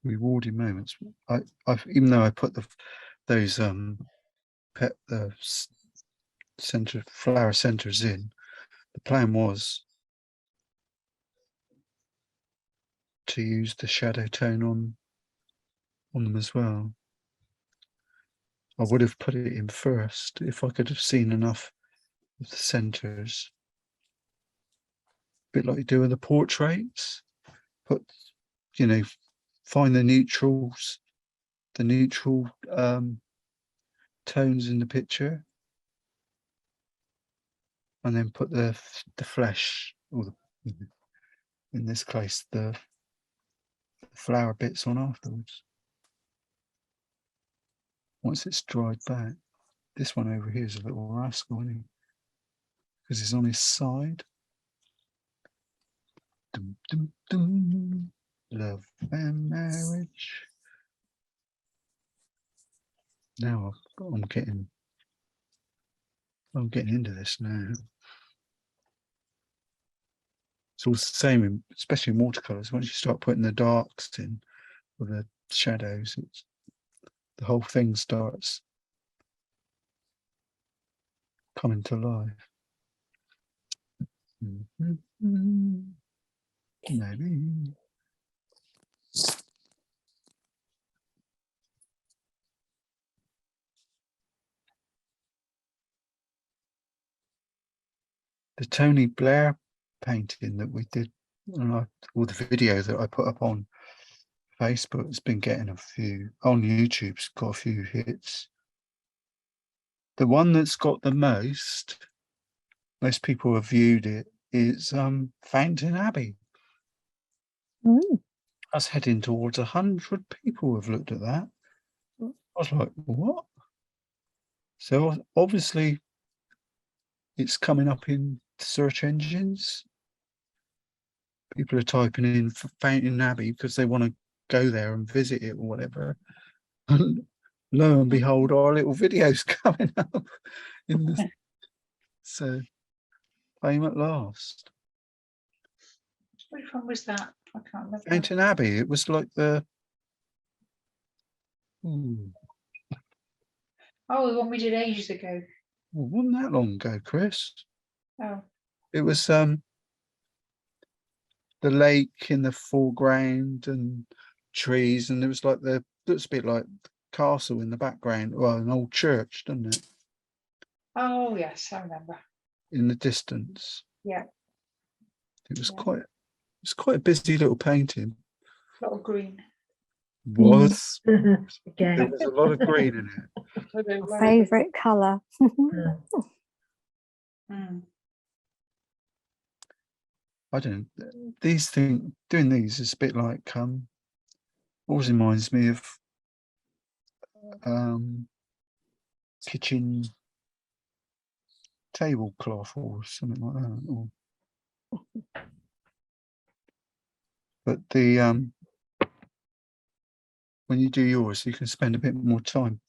Rewarding moments. I've even though I put those flower centers in, the plan was to use the shadow tone on them as well. I would have put it in first if I could have seen enough of the centres. A bit like you do with the portraits. Put, you know, find the neutrals, the neutral tones in the picture, and then put the flesh, or in this case the flower bits on afterwards. Once it's dried back. This one over here is a little rascal, isn't he? Because he's on his side. Dum, dum, dum. Love and marriage. Now I'm getting into this now. It's all the same, especially in watercolors. Once you start putting the darks in or the shadows, the whole thing starts coming to life. Maybe. The Tony Blair painting that we did, or the video that I put up on Facebook, has been getting a few, on YouTube's got a few hits. The one that's got the most people have viewed it, is Fountain Abbey. That's heading towards 100 people have looked at that. I was like, what? So obviously it's coming up in search engines. People are typing in Fountain Abbey because they want to go there and visit it or whatever. And lo and behold, our little video's coming up in the so fame at last. Which one was that? I can't remember. Fountain Abbey. It was like the Oh, the one we did ages ago. well, wasn't that long ago, Chris. Oh. It was the lake in the foreground and trees, and it was like looks a bit like the castle in the background. Well, an old church, doesn't it? Oh yes, I remember. In the distance. Yeah. It was quite a busy little painting. A lot of green. Was Again. there was a lot of green in it. My favourite colour. I don't. Doing these is a bit like always reminds me of kitchen tablecloth or something like that. But the when you do yours, you can spend a bit more time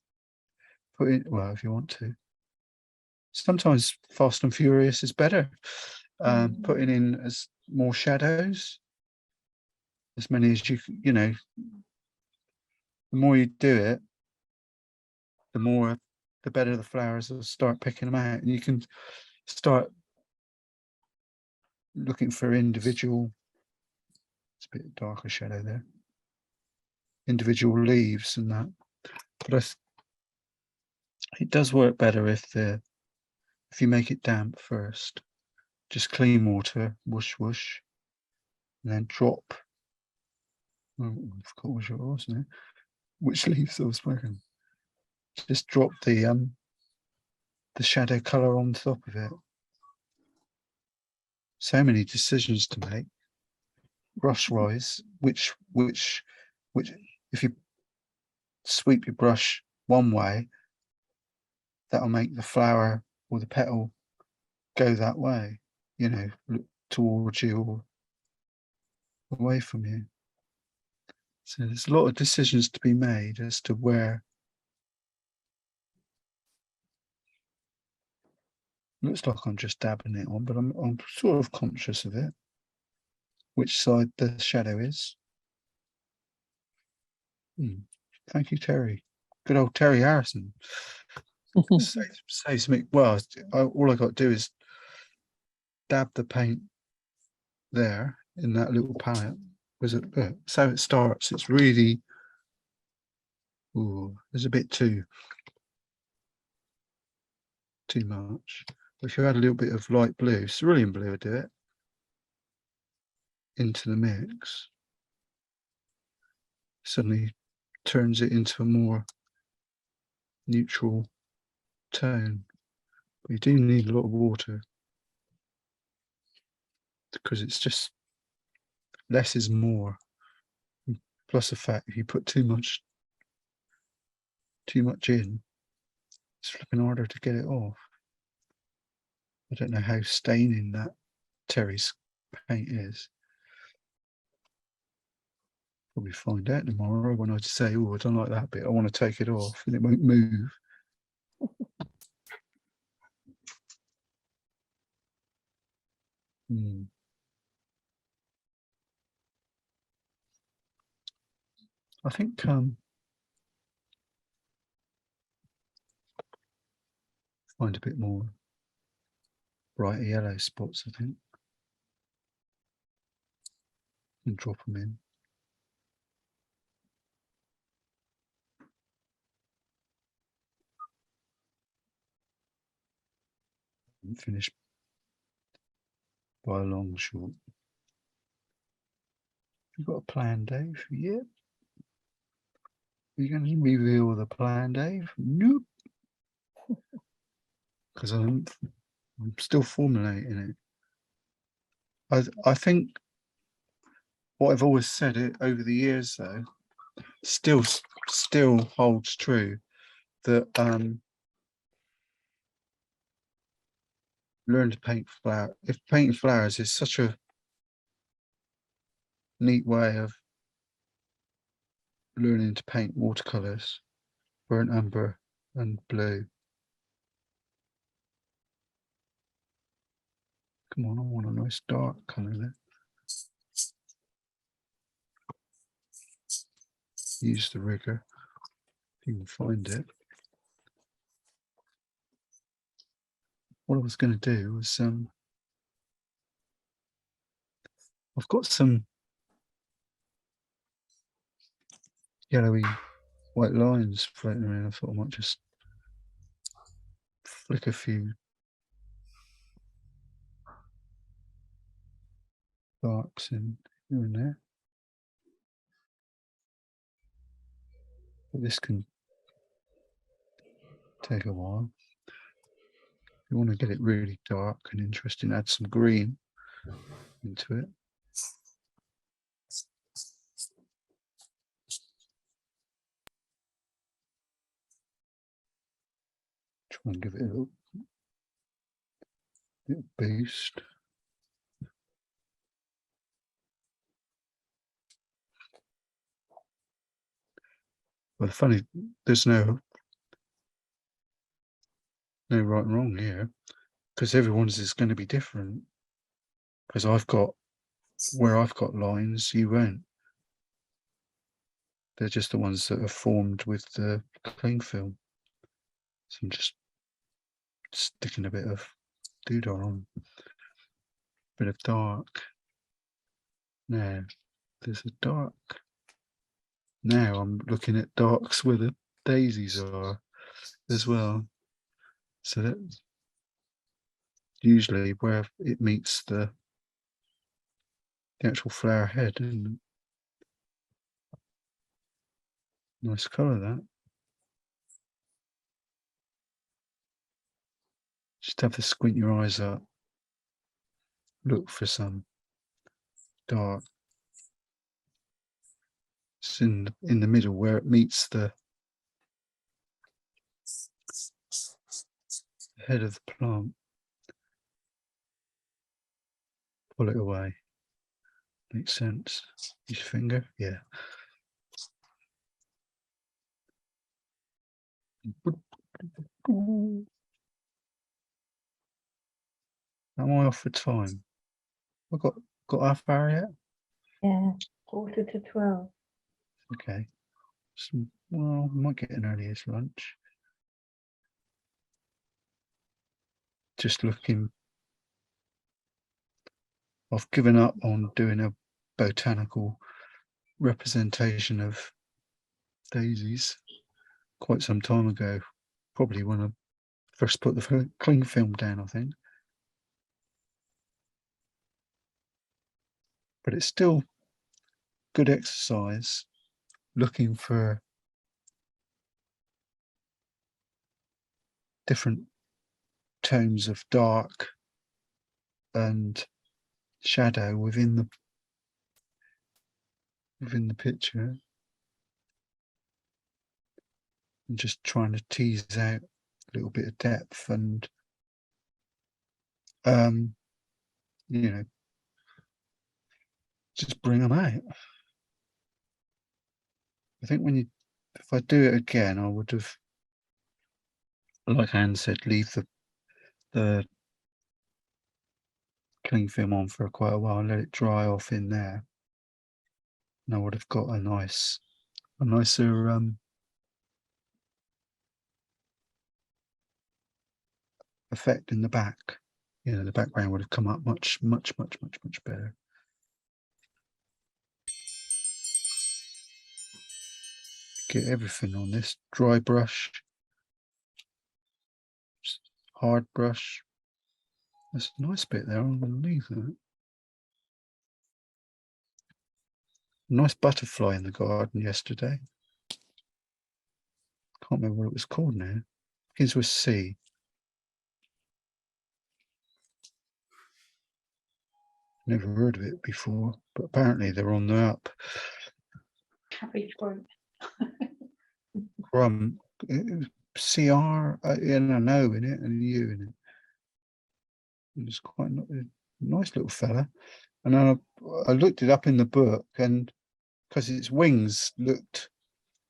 if you want to. Sometimes Fast and Furious is better. Putting in as more shadows, as many as you know. The more you do it, the better the flowers will start picking them out, and you can start looking for individual. It's a bit darker shadow there. Individual leaves and that, but it does work better if you make it damp first. Just clean water, whoosh whoosh, and then drop. Oh, I forgot what it was now. Which leaves I was working. Just drop the shadow color on top of it. So many decisions to make. Brush wise, which if you sweep your brush one way, that'll make the flower or the petal go that way, you know, look towards you or away from you. So there's a lot of decisions to be made as to where. Looks like I'm just dabbing it on, but I'm sort of conscious of it. Which side the shadow is. Thank you, Terry. Good old Terry Harrison. Saves me. Well, all I got to do is dab the paint there in that little palette. So it starts. It's really. Ooh, there's a bit too too much. But if you add a little bit of light blue, cerulean blue would do it, into the mix, suddenly turns it into a more neutral tone. But you do need a lot of water, because it's just less is more. Plus the fact if you put too much in, it's flipping harder to get it off. I don't know how staining that Terry's paint is. Probably find out tomorrow when I say, oh, I don't like that bit, I want to take it off, and it won't move. I think find a bit more bright yellow spots, I think, and drop them in. And finish by a long shot. You've got a plan, Dave? Yeah. Are you going to reveal the plan, Dave? Nope. Because I'm still formulating it. I think what I've always said it over the years, though, still holds true, that learn to paint flowers. If painting flowers is such a neat way of learning to paint watercolors, burnt umber and blue. Come on, I want a nice dark colour there. Use the rigger if you can find it. What I was going to do was I've got some yellowy white lines floating around. I thought I might just flick a few darks in here and there. But this can take a while. If you want to get it really dark and interesting, add some green into it. Try and give it a little boost. Well, funny, there's no right and wrong here, because everyone's is going to be different. Because where I've got lines, you won't. They're just the ones that are formed with the cling film. So I'm just sticking a bit of doodah on, a bit of dark. Now there's a dark. Now I'm looking at darks where the daisies are as well. So that's usually where it meets the actual flower head. And nice colour that. Just have to squint your eyes up. Look for some dark. It's in the middle where it meets the head of the plant. Pull it away. Makes sense. Use your finger. Yeah. Am I off for time? I've got half hour yet? Yeah, 11:45. Okay. Well, I might get an earliest lunch. Just looking. I've given up on doing a botanical representation of daisies quite some time ago. Probably one of first put the cling film down, I think. But it's still good exercise looking for different tones of dark and shadow within the picture, and just trying to tease out a little bit of depth and you know, just bring them out. I think if I do it again, I would have, like Anne said, leave the cling film on for quite a while and let it dry off in there. And I would have got a nicer effect in the back. You know, the background would have come up much better. Get everything on this dry brush, hard brush. There's a nice bit there underneath that. Nice butterfly in the garden yesterday. Can't remember what it was called now. Begins with C. Never heard of it before, but apparently they're on the up. Cabbage fruit. From CR, and an O in it and a U in it. It's quite a nice little fella. And then I looked it up in the book, and because its wings looked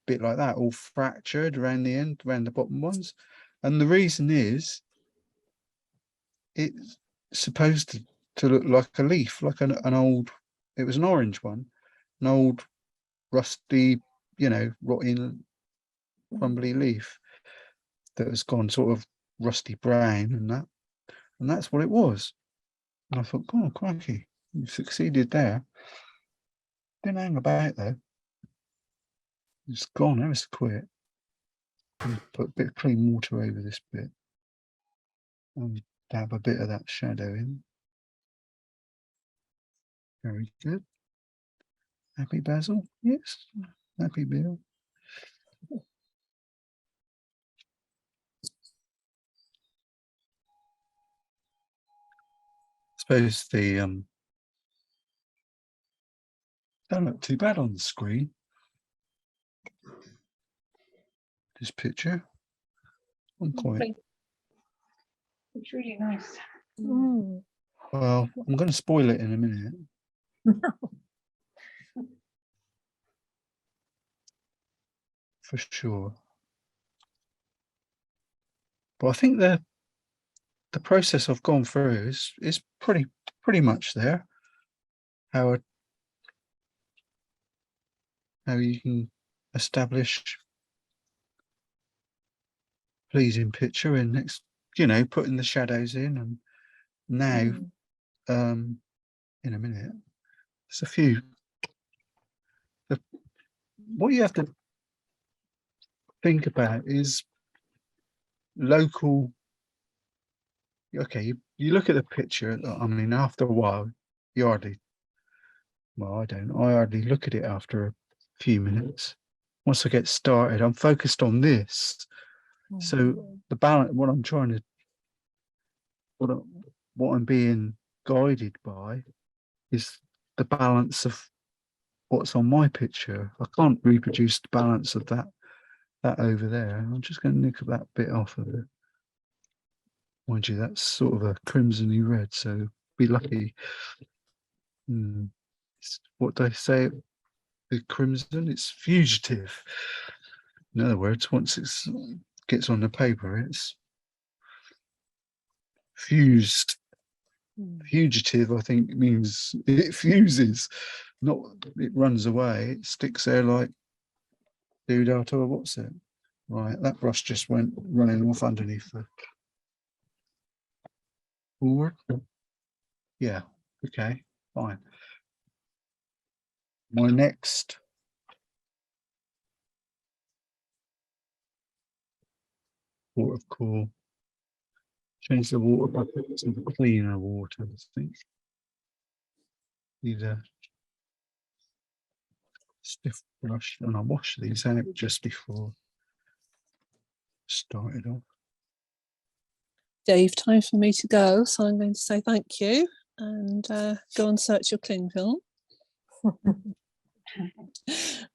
a bit like that, all fractured around the end, around the bottom ones. And the reason is it's supposed to look like a leaf, like an old, it was an orange one, an old rusty, you know, rotting, crumbly leaf that has gone sort of rusty brown and that's what it was. And I thought, oh crikey, you succeeded there. Didn't hang about though. It's gone ever so quick. Put a bit of clean water over this bit and dab a bit of that shadow in. Very good. Happy, Basil? Yes. Happy, Bill. Suppose the don't look too bad on the screen. This picture. I'm quite It's really nice. Mm. well. I'm going to spoil it in a minute. For sure. But I think the process I've gone through is pretty much there. How you can establish pleasing picture and next, you know, putting the shadows in, and now in a minute there's a few. What you have to think about is local. Okay, you look at the picture. I mean, after a while, you hardly. Well, I hardly look at it after a few minutes. Once I get started, I'm focused on this. So the balance, what I'm being guided by, is the balance of what's on my picture. I can't reproduce the balance of that over there. I'm just going to nick that bit off of it. Mind you, that's sort of a crimsony red, so be lucky. What they say, the crimson, it's fugitive. In other words, once it gets on the paper, it's fused. Fugitive, I think, means it fuses, not it runs away. It sticks there like doodah or what's it? Right, that brush just went running off underneath the board. Yeah, okay, fine. My next port of call Change the water bucket to the cleaner water, I think. Need a stiff brush, and I wash these out just before started off. Dave, time for me to go, so I'm going to say thank you and go and search your cling film.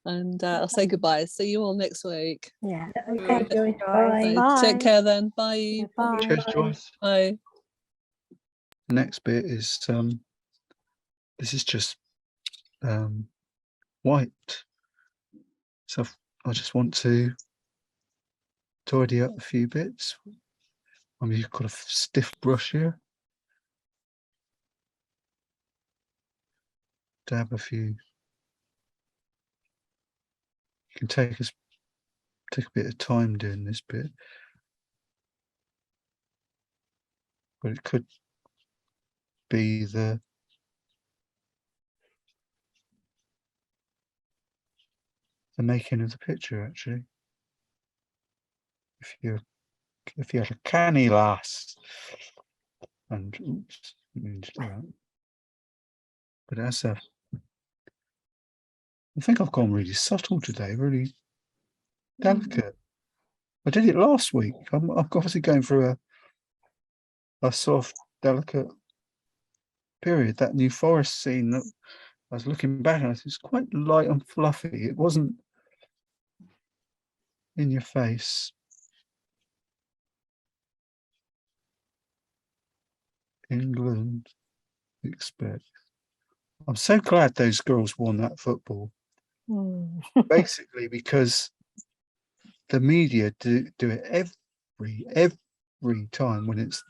And I'll say goodbye. See you all next week. Yeah. Okay, Joyce. Bye. Bye. Take care then. Bye. Yeah, bye. Cheers, Joyce. Bye. The next bit is this is just white. So I just want to tidy up a few bits. I mean, you've got a stiff brush here. Dab a few. You can take a bit of time doing this bit, but it could be the making of the picture, actually. If you're a canny lass, and oops, didn't do that. But as I think I've gone really subtle today, really delicate. I did it last week. I'm obviously going through a soft, delicate period. That New Forest scene that I was looking back at, it's quite light and fluffy. It wasn't in your face. England expect. I'm so glad those girls won that football. Basically, because the media do it every time when it's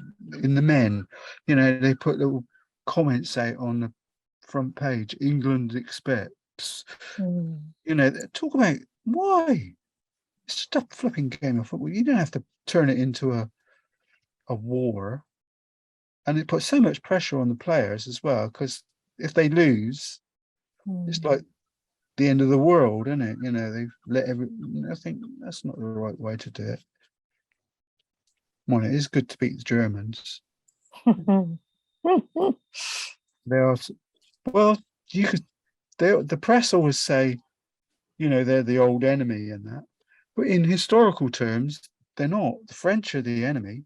in the men. You know, they put little comments out on the front page. England expects. You know, talk about why. It's just a flipping game of football. You don't have to turn it into a war. And it puts so much pressure on the players as well, because if they lose, it's like the end of the world, isn't it? You know, they've let I think that's not the right way to do it. Well, it is good to beat the Germans. They are, well, you could, the press always say, you know, they're the old enemy and that. But in historical terms, they're not. The French are the enemy.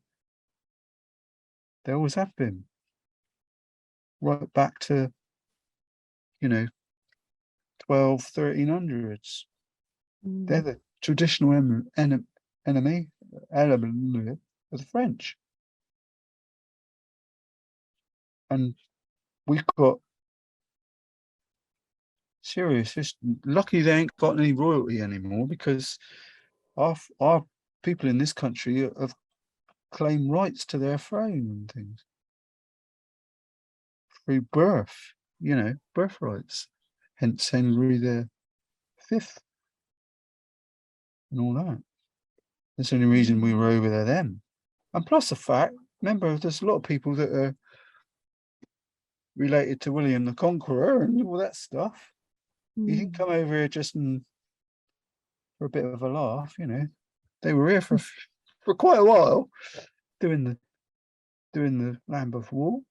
They always have been. Right back to, you know, 1300s. They're the traditional enemy element of the French. And we've got serious. Lucky they ain't got any royalty anymore, because our people in this country have claimed rights to their throne and things through birth, you know, birthrights. Hence Henry the Fifth and all that. That's the only reason we were over there then. And plus the fact, remember, there's a lot of people that are related to William the Conqueror and all that stuff. You didn't come over here just for a bit of a laugh, you know. They were here for quite a while, doing the Lambeth Wall.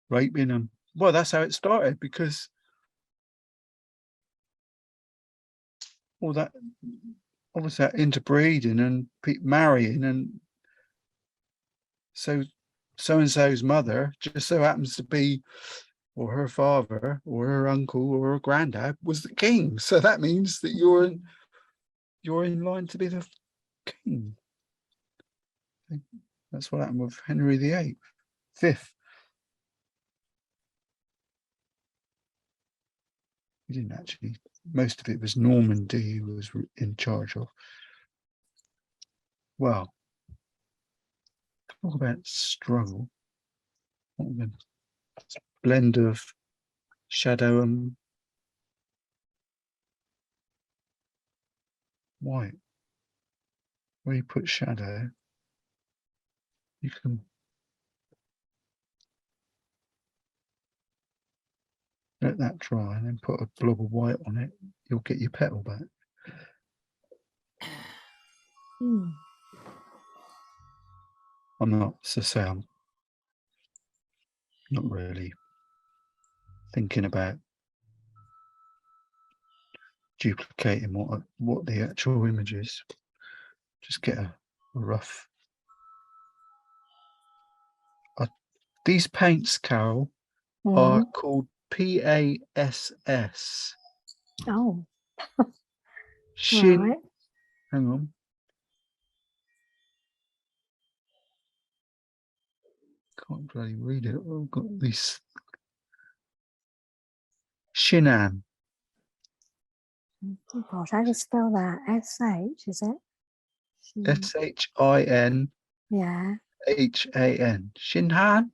Raping them. Well, that's how it started, because all that, obviously, that interbreeding and marrying, and so and so's mother just so happens to be, or her father, or her uncle, or her granddad was the king. So that means that you're in line to be the king. That's what happened with Henry VIII, Fifth. He didn't actually. Most of it was Normandy he was in charge of. Well, talk about struggle. Blend of shadow and white. Where you put shadow, you can let that dry, and then put a blob of white on it. You'll get your petal back. Mm. I'm not, so say I'm not really thinking about duplicating what the actual image is. Just get a rough. These paints, Carol, are called PASS. Oh, Shin. right. Hang on. Can't bloody read it. I've got this. Shinan. Oh gosh, how do you spell that? SH, is it? SHINHAN. Yeah. Shinhan.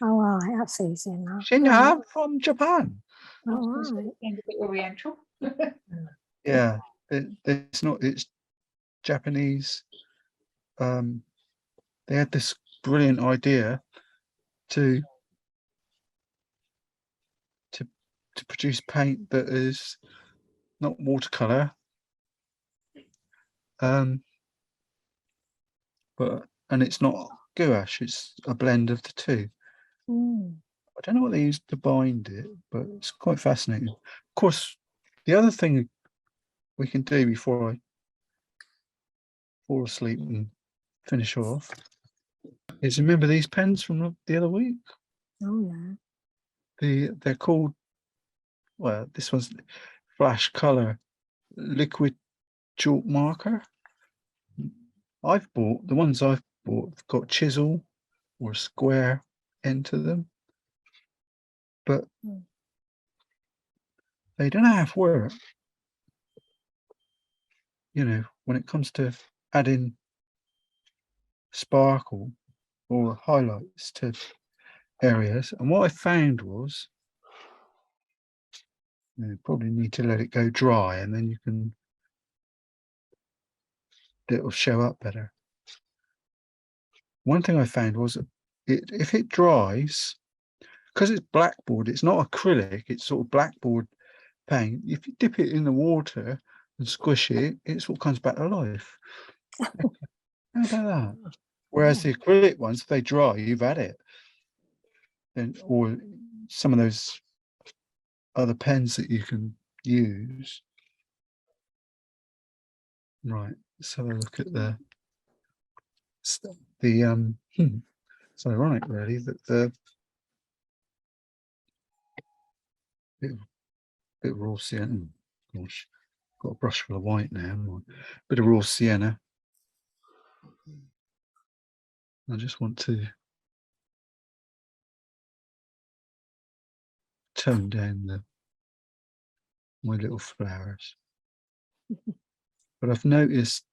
Oh, right, that's easy enough. Shinhan from Japan. All right. And a bit oriental. Yeah, it's not. It's Japanese. They had this brilliant idea to produce paint that is not watercolor, and it's not gouache. It's a blend of the two. I don't know what they used to bind it, but it's quite fascinating. Of course, the other thing we can do before I fall asleep and finish off is remember these pens from the other week? Oh, yeah. They're called, well, this one's Flash Color Liquid Chalk Marker. The ones I've bought have got chisel or square end to them, but they don't half work. You know, when it comes to adding sparkle or highlights to areas. And what I found was, you probably need to let it go dry, and then it'll show up better. One thing I found was if it dries, because it's blackboard, it's not acrylic, it's sort of blackboard paint. If you dip it in the water and squish it, it sort of comes back to life. How about that? Whereas the acrylic ones, if they dry, you've had it. Or some of those other pens that you can use. Right, let's have a look at it's ironic really that the bit of raw sienna. Gosh, got a brush full of white now. Bit of raw sienna. I just want to tone down my little flowers. But I've noticed,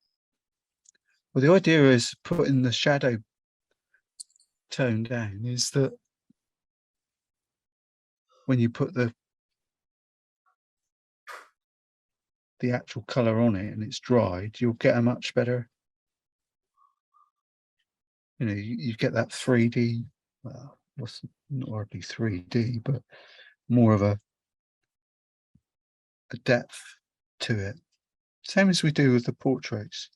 well, the idea is putting the shadow tone down is that when you put the actual colour on it and it's dried, you'll get a much better, you know, you get that 3D, well, not hardly 3D, but more of a depth to it. Same as we do with the portraits.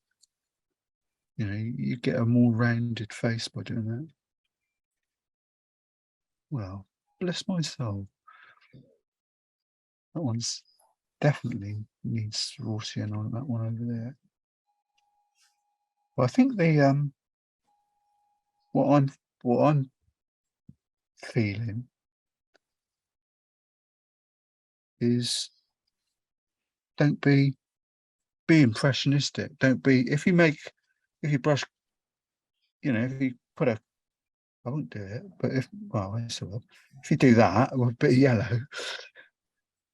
You know, you get a more rounded face by doing that. Well, bless my soul. That one's definitely needs raw sienna on that one over there. But I think the what I'm feeling is don't be impressionistic. Don't be if you brush, you know, if you put I won't do it, but if you do that with a bit of yellow,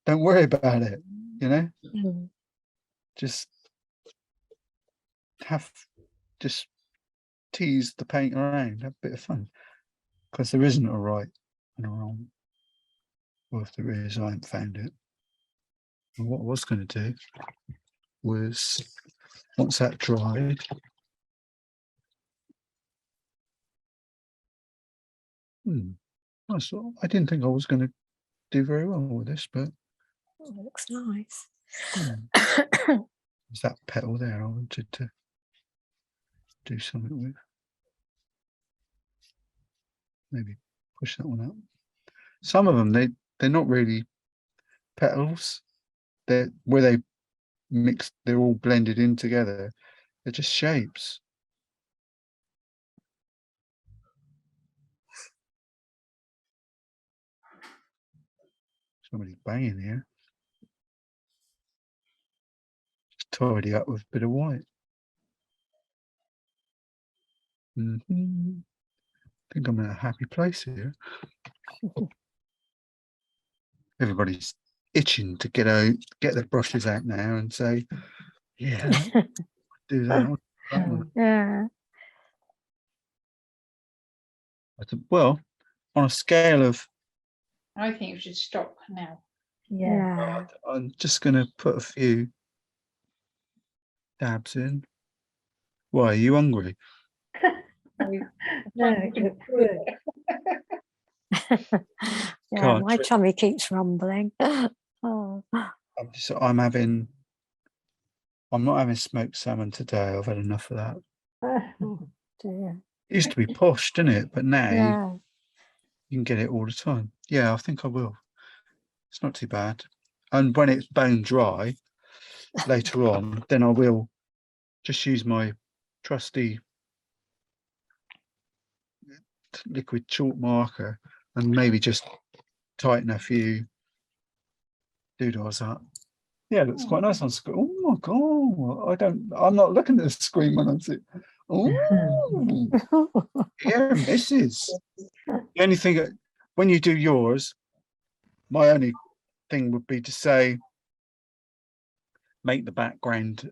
don't worry about it, you know. Just tease the paint around, have a bit of fun, because there isn't a right and a wrong. Well, if there is, I haven't found it. And what I was going to do was, once that dried, I didn't think I was going to do very well with this, but Oh, looks nice. there's that petal there I wanted to do something with. Maybe push that one up. Some of them, they're not really petals. They're where they mixed, they're all blended in together. They're just shapes. Somebody's banging here. Just tidy up with a bit of white. I think I'm in a happy place here. Everybody's itching to get the brushes out now and say, yeah, do that. That one. Yeah. I said, well, on a scale of, I think you should stop now. Yeah. I'm just going to put a few dabs in. Why, are you hungry? No, it looks good. Yeah, Can't my tri- tummy keeps rumbling. Oh. I'm not having smoked salmon today. I've had enough of that. Oh, dear. It used to be posh, didn't it? But now Yeah. you can get it all the time. Yeah, I think I will. It's not too bad. And when it's bone dry later on, then I will just use my trusty liquid chalk marker and maybe just tighten a few doodles up. Yeah, it looks quite nice on screen. Oh my god! I'm not looking at the screen when I'm sitting. Oh, here, misses. The only thing when you do yours, my only thing would be to say, make the background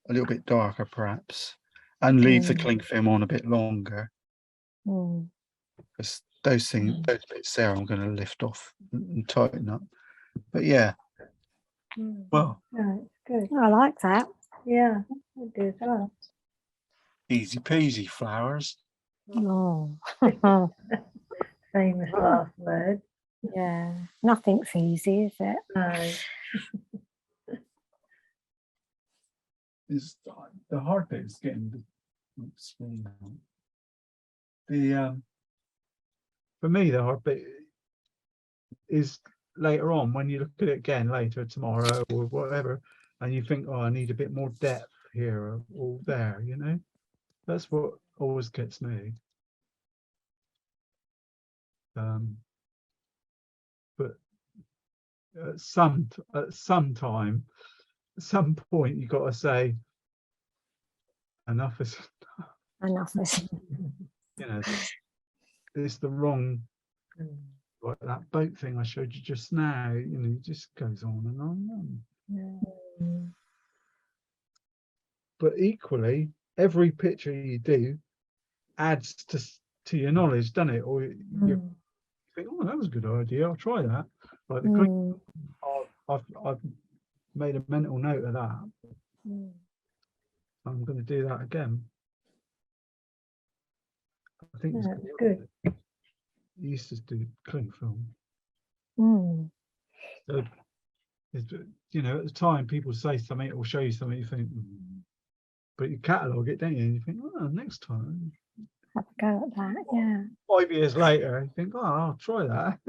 a little bit darker, perhaps, and leave the cling film on a bit longer. Because those bits there, I'm going to lift off and tighten up. But yeah, well, No, it's good. I like that. Yeah, I do as well. easy peasy flowers. Oh. Famous last word. Yeah. Nothing's easy, is it? No. Is the hard bit is getting the screen out. The for me the hard bit is later on when you look at it again later tomorrow or whatever, and you think, oh, I need a bit more depth here or there, you know. That's what always gets me. But at some time, at some point, you got to say enough is Enough is. you know, it's the wrong, like that boat thing I showed you just now, you know, it just goes on and on and on. But equally, every picture you do adds to your knowledge, doesn't it? Or you think, oh, that was a good idea, I'll try that. Like the I've made a mental note of that. I'm going to do that again. I think Yeah, it's good. You used to do cling film. So, you know, at the time people say something or show you something, you think, but you catalogue it, don't you? And you think, oh, next time. Have a go at that, yeah. 5 years later, you think, oh, I'll try that.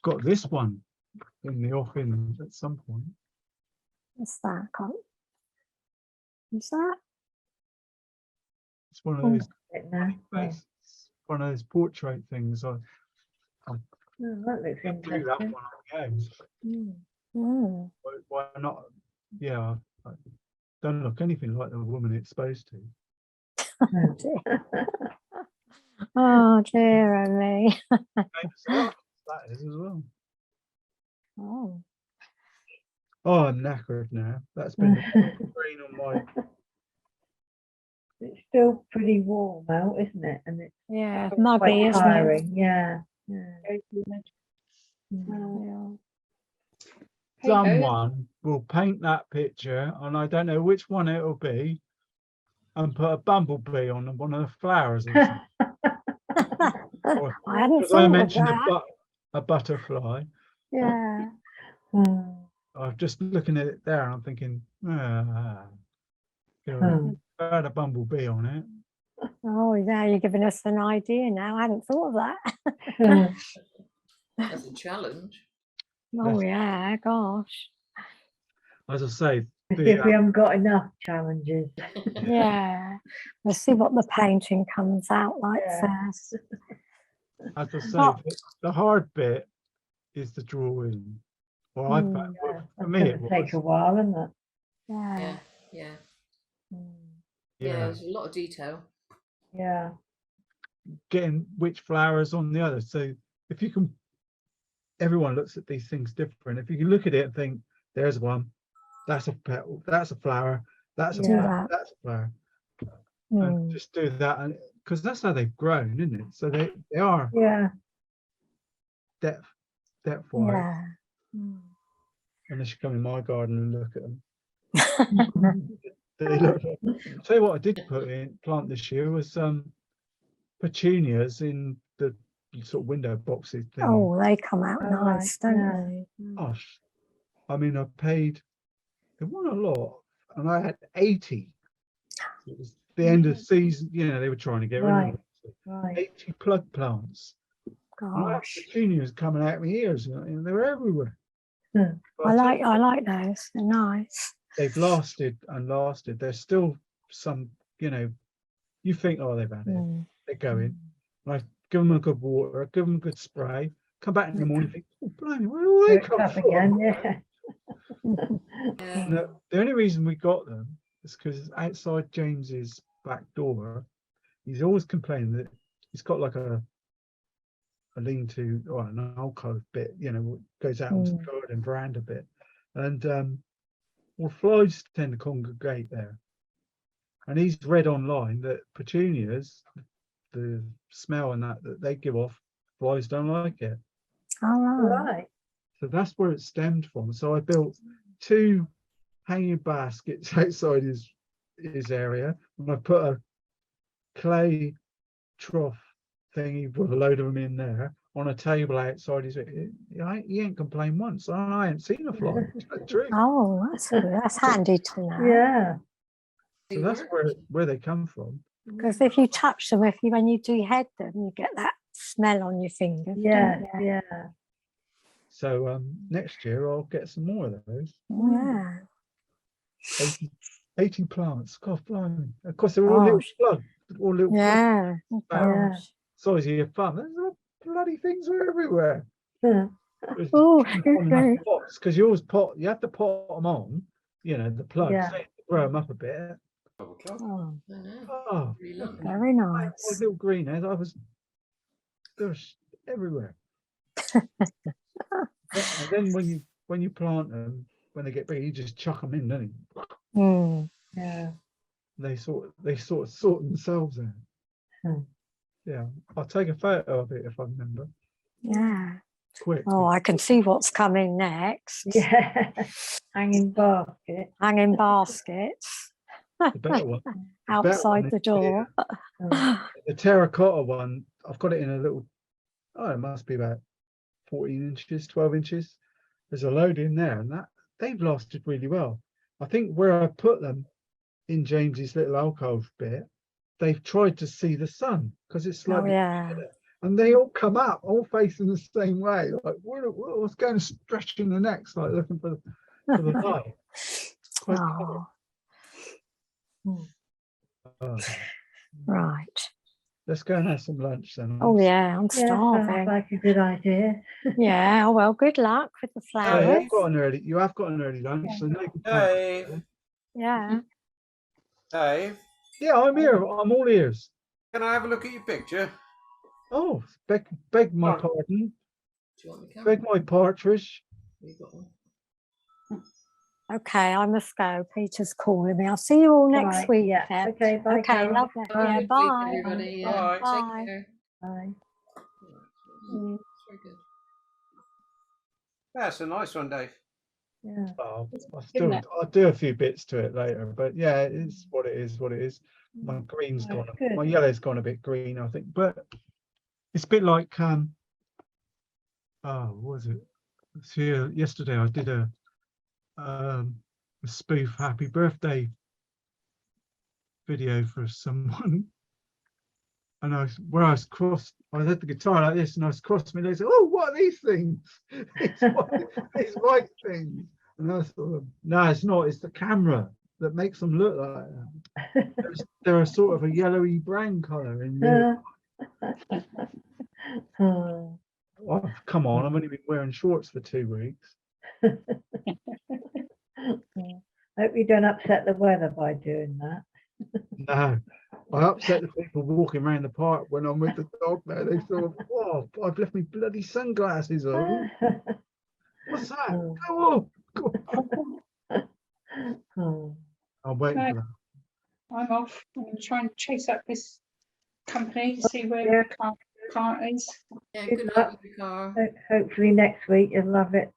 got this one in the offing at some point. What's that? What's that? It's one of those one of those portrait things. I that looks can do that interesting. one again. Why not? Yeah, I don't look anything like the woman it's supposed to. Oh dear, me. That is as well. Oh. Oh, I'm knackered now. That's been the brain on my. It's still pretty warm out, isn't it? And it's muggy, quite isn't tiring. it? Yeah. Someone will paint that picture, and I don't know which one it'll be, and put a bumblebee on one of the flowers or something. Or- I hadn't Because I thought of mentioned that. a butterfly. Yeah. I'm just looking at it there and I'm thinking, you know, Hmm. if I had a bumblebee on it. Oh, yeah, you're giving us an idea now. I hadn't thought of that. That's a challenge. Oh, yeah, gosh. As I say, If the, we haven't got enough challenges. Yeah. We'll see what the painting comes out like Yeah. first. as I say, Oh. the hard bit is the drawing. Well, I Mm. found, well, Yeah, for that's me, it gonna take a was. while, isn't it? Yeah. Yeah, yeah, Mm. yeah. Yeah, There's a lot of detail. Yeah. getting which flowers on the other. So if you can, everyone looks at these things different. If you can look at it and think, there's one, that's a petal, that's a flower, that's a Yeah. Do flower, that. that's a flower. Mm. And just do that, and because that's how they've grown, isn't it? So they are Yeah. depth wise, Yeah. Mm. unless you come in my garden and look at them. They look. I'll tell you what I did plant this year was petunias in the sort of window boxes thing. Oh, they come out Oh, nice, right, don't yeah. they? Gosh, I mean, I paid, it wasn't a lot, and I had 80. It was the end of season, you know, they were trying to get rid of Right. it. Right. 80 plug plants. And I had Gosh. petunias coming out of my ears, and they were everywhere. Hmm. But I tell you what, like those. They're nice. they've lasted and lasted. There's still some, you know, you think, oh, they've had it. Mm. They're going. And I give them a good water, I give them a good spray, come back in the morning and think, oh, blimey, where do they Worked come up from? again, yeah. Yeah, No, the only reason we got them is because outside James's back door, he's always complaining that he's got like a lean-to or an alcove bit, you know, goes out onto the garden veranda bit, and well, flies tend to congregate there. And he's read online that petunias, the smell and that they give off, flies don't like it. All right. Right. So that's where it stemmed from. So I built 2 hanging baskets outside his area, and I put a clay trough thingy with a load of them in there on a table outside his. He ain't complained once. I ain't seen a fly. It's the truth. Oh, that's good. That's handy to know. Yeah. So that's where they come from. Because if you touch them, when you dehead them, you get that smell on your fingers. Yeah. don't you? Yeah. So next year I'll get some more of those. Yeah. 80 plants. God blimey. Of course they're all little Gosh. plugs, all little Yeah. Oh, Yeah. gosh. size of your thumb. There's all bloody things are everywhere. Yeah. Oh, Because you have to pot them on, you know, the plugs, Yeah. so you grow them up a bit. oh, I know. Oh, Really lovely. very all nice. little greenheads. There's everywhere. And then when you plant them, when they get big, you just chuck them in, don't you? Mm. Yeah. They sort of sort themselves out. Hmm. Yeah, I'll take a photo of it if I remember. Yeah. Quick. Oh, I can see what's coming next. Yeah. Hanging basket. Hanging baskets The better one. outside the is door. The terracotta one, I've got it in a little, it must be about 14 inches, 12 inches. There's a load in there, and they've lasted really well. I think where I put them in James's little alcove bit, they've tried to see the sun because it's Oh, slightly yeah. and they all come up all facing the same way, like what's going stretching the necks, like looking for the light. Quite clever. Oh, right. Let's go and have some lunch then. Oh, yeah, I'm Yeah, sounds starving. like a good idea. Yeah, well, good luck with the So flowers. you have got an early lunch, so no complaints. Dave, Yeah. Dave, Yeah, I'm here. I'm all ears. can I have a look at your picture? Oh, beg my Oh. pardon. Do you want the camera? Beg my partridge. You got one. Okay, I must go. Peter's calling me. I'll see you all next Right, week. yeah. Pep. Okay, bye, Okay, Carol. lovely. Have a Yeah, good week, bye. everybody. Yeah. Bye. Bye. Take care. Bye. Mm. Very good. That's a nice one, Dave. Yeah. Oh, Isn't it? I'll do a few bits to it later, but yeah, it's what it is. My green's Right, gone. good. My yellow's gone a bit green, I think, but it's a bit like what was it? So yesterday I did a spoof happy birthday video for someone, and I was crossed. I had the guitar like this, and I was crossed. And they said, "Oh, what are these things? These white things." And I thought, "No, it's not. It's the camera that makes them look like that. They're a sort of a yellowy brown colour in real." Oh, Oh, come on! I've only been wearing shorts for 2 weeks. hope you don't upset the weather by doing that. No, I upset the people walking around the park when I'm with the dog. Now they sort of, "Oh, I've left my bloody sunglasses on. What's that? Oh. Go on, go on." Oh. I'm waiting Right. for that. I'm off. I'm going to try and chase up this company to see where the car is. Yeah, Good good luck. luck with your car. Hopefully next week you'll have it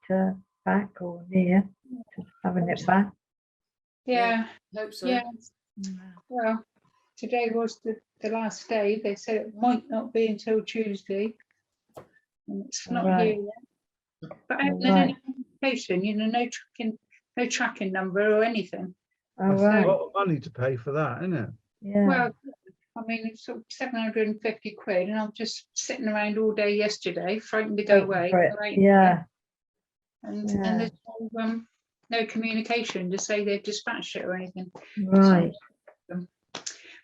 back or near to having it back. Yeah, Hope so. yeah. Well, today was the last day. They said it might not be until Tuesday. And it's not Right. here yet. But I haven't had any communication, no tracking number or anything. All That's a right. lot of money to pay for that, isn't it? Yeah. Well, I mean, it's sort of 750 quid, and I'm just sitting around all day yesterday, frightened to go Waiting away. for it. There ain't Yeah. And Yeah. there's no communication to say they've dispatched it or anything. Right.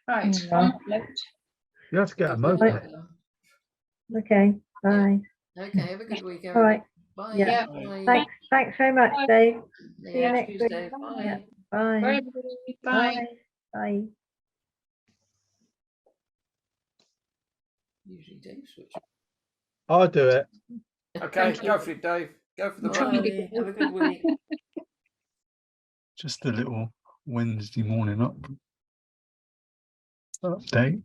Right, Yeah. on that note, You have to get a Good moped. luck. Okay. Bye. Okay, have a good week, All everybody. right. Bye. Yeah. Bye. Thanks very much, Bye. Dave. Yeah, See you next Tuesday. week. Bye. Yeah. bye Bye. everybody, bye. Bye. Usually Dave switch. I'll do it. Okay, Thank go you. for it, Dave. Go for the I'm trying button. to Bye. Have a good week. Just a little Wednesday morning update.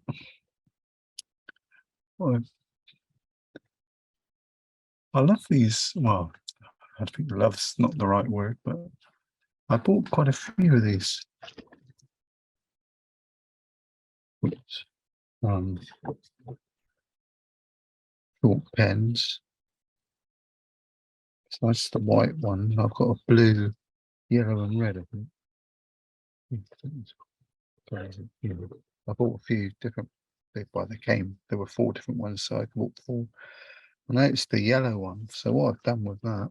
Well, I love these. Well, I think love's not the right word, but I bought quite a few of these. Short pens. So that's the white one. I've got a blue, yellow, and red. I think. I bought a few different. There were 4 different ones, so I bought 4. And it's the yellow one. So what I've done with that,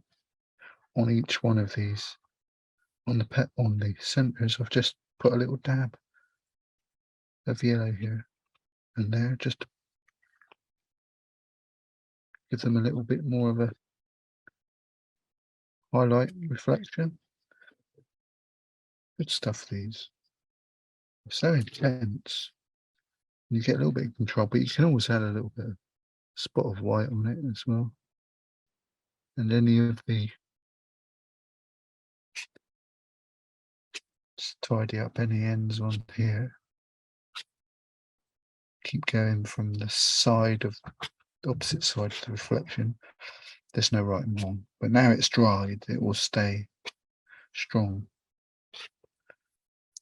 on each one of these, on the centers, I've just put a little dab of yellow here and there, just to give them a little bit more of a highlight reflection. Good stuff, these. They're so intense. You get a little bit of control, but you can always add a little bit of spot of white on it as well. And any of the, just tidy up any ends on here. Keep going from the side of the opposite side of the reflection. There's no right and wrong, but now it's dried, it will stay strong.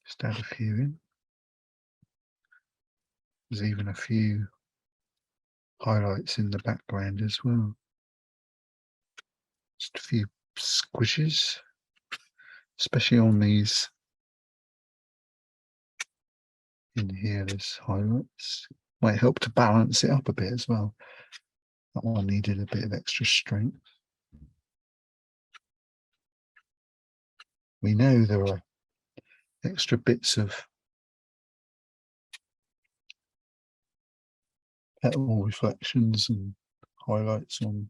Just add a few in. There's even a few highlights in the background as well. Just a few squishes, especially on these. In here, there's highlights. Might help to balance it up a bit as well. That one needed a bit of extra strength. We know there are extra bits of petal reflections and highlights on.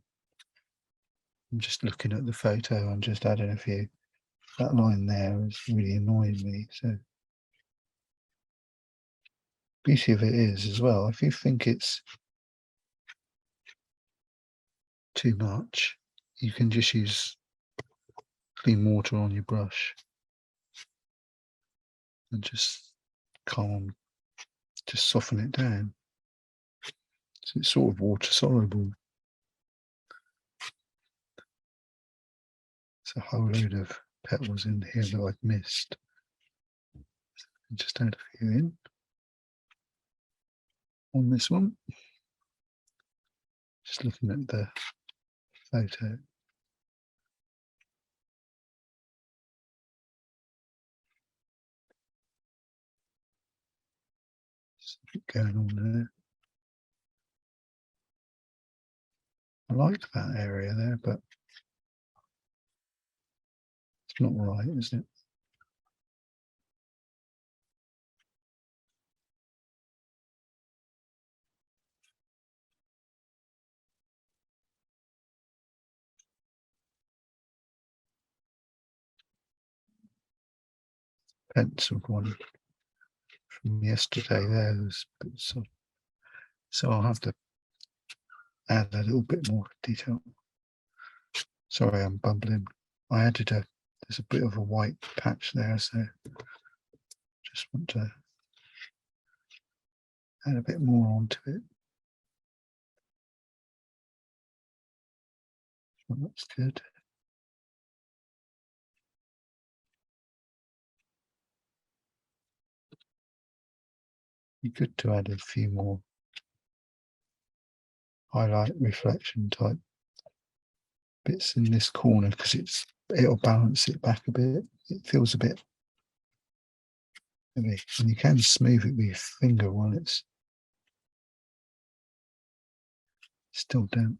I'm just looking at the photo and just adding a few. That line there is really annoying me. So beauty of it is as well, if you think it's too much, you can just use clean water on your brush and just soften it down. So it's sort of water soluble. There's a whole load of petals in here that I've missed. Just add a few in on this one. Just looking at the photo. Something going on there. I like that area there, but it's not right, is it? Penciled one from yesterday there was so I'll have to add a little bit more detail. Sorry, I'm bumbling. I added there's a bit of a white patch there, so just want to add a bit more onto it. Well, that's good. Be good to add a few more highlight reflection type bits in this corner because it'll balance it back a bit. It feels a bit heavy, and you can smooth it with your finger while it's still damp.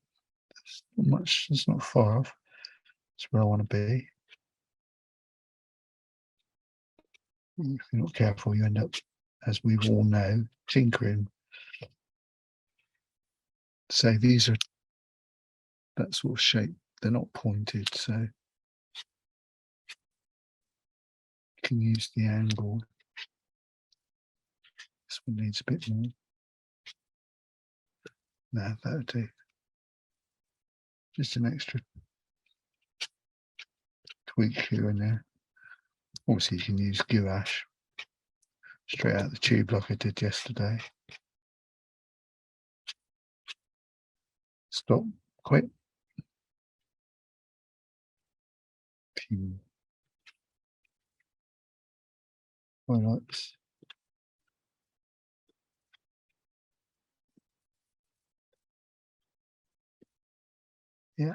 It's not much, it's not far off. It's where I want to be. If you're not careful, you end up, as we all know, tinkering. So these are that sort of shape. They're not pointed, so you can use the angle. This one needs a bit more. No, that'll do. Just an extra tweak here and there. Obviously, you can use gouache straight out the tube like I did yesterday. Stop, quit. Few highlights. Yeah.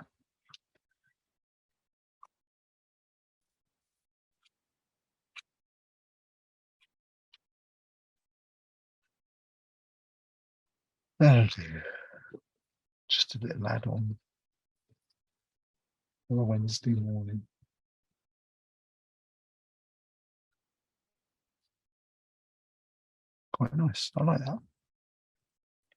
That'll do. Just a little add-on for a Wednesday morning. Quite nice. I like that.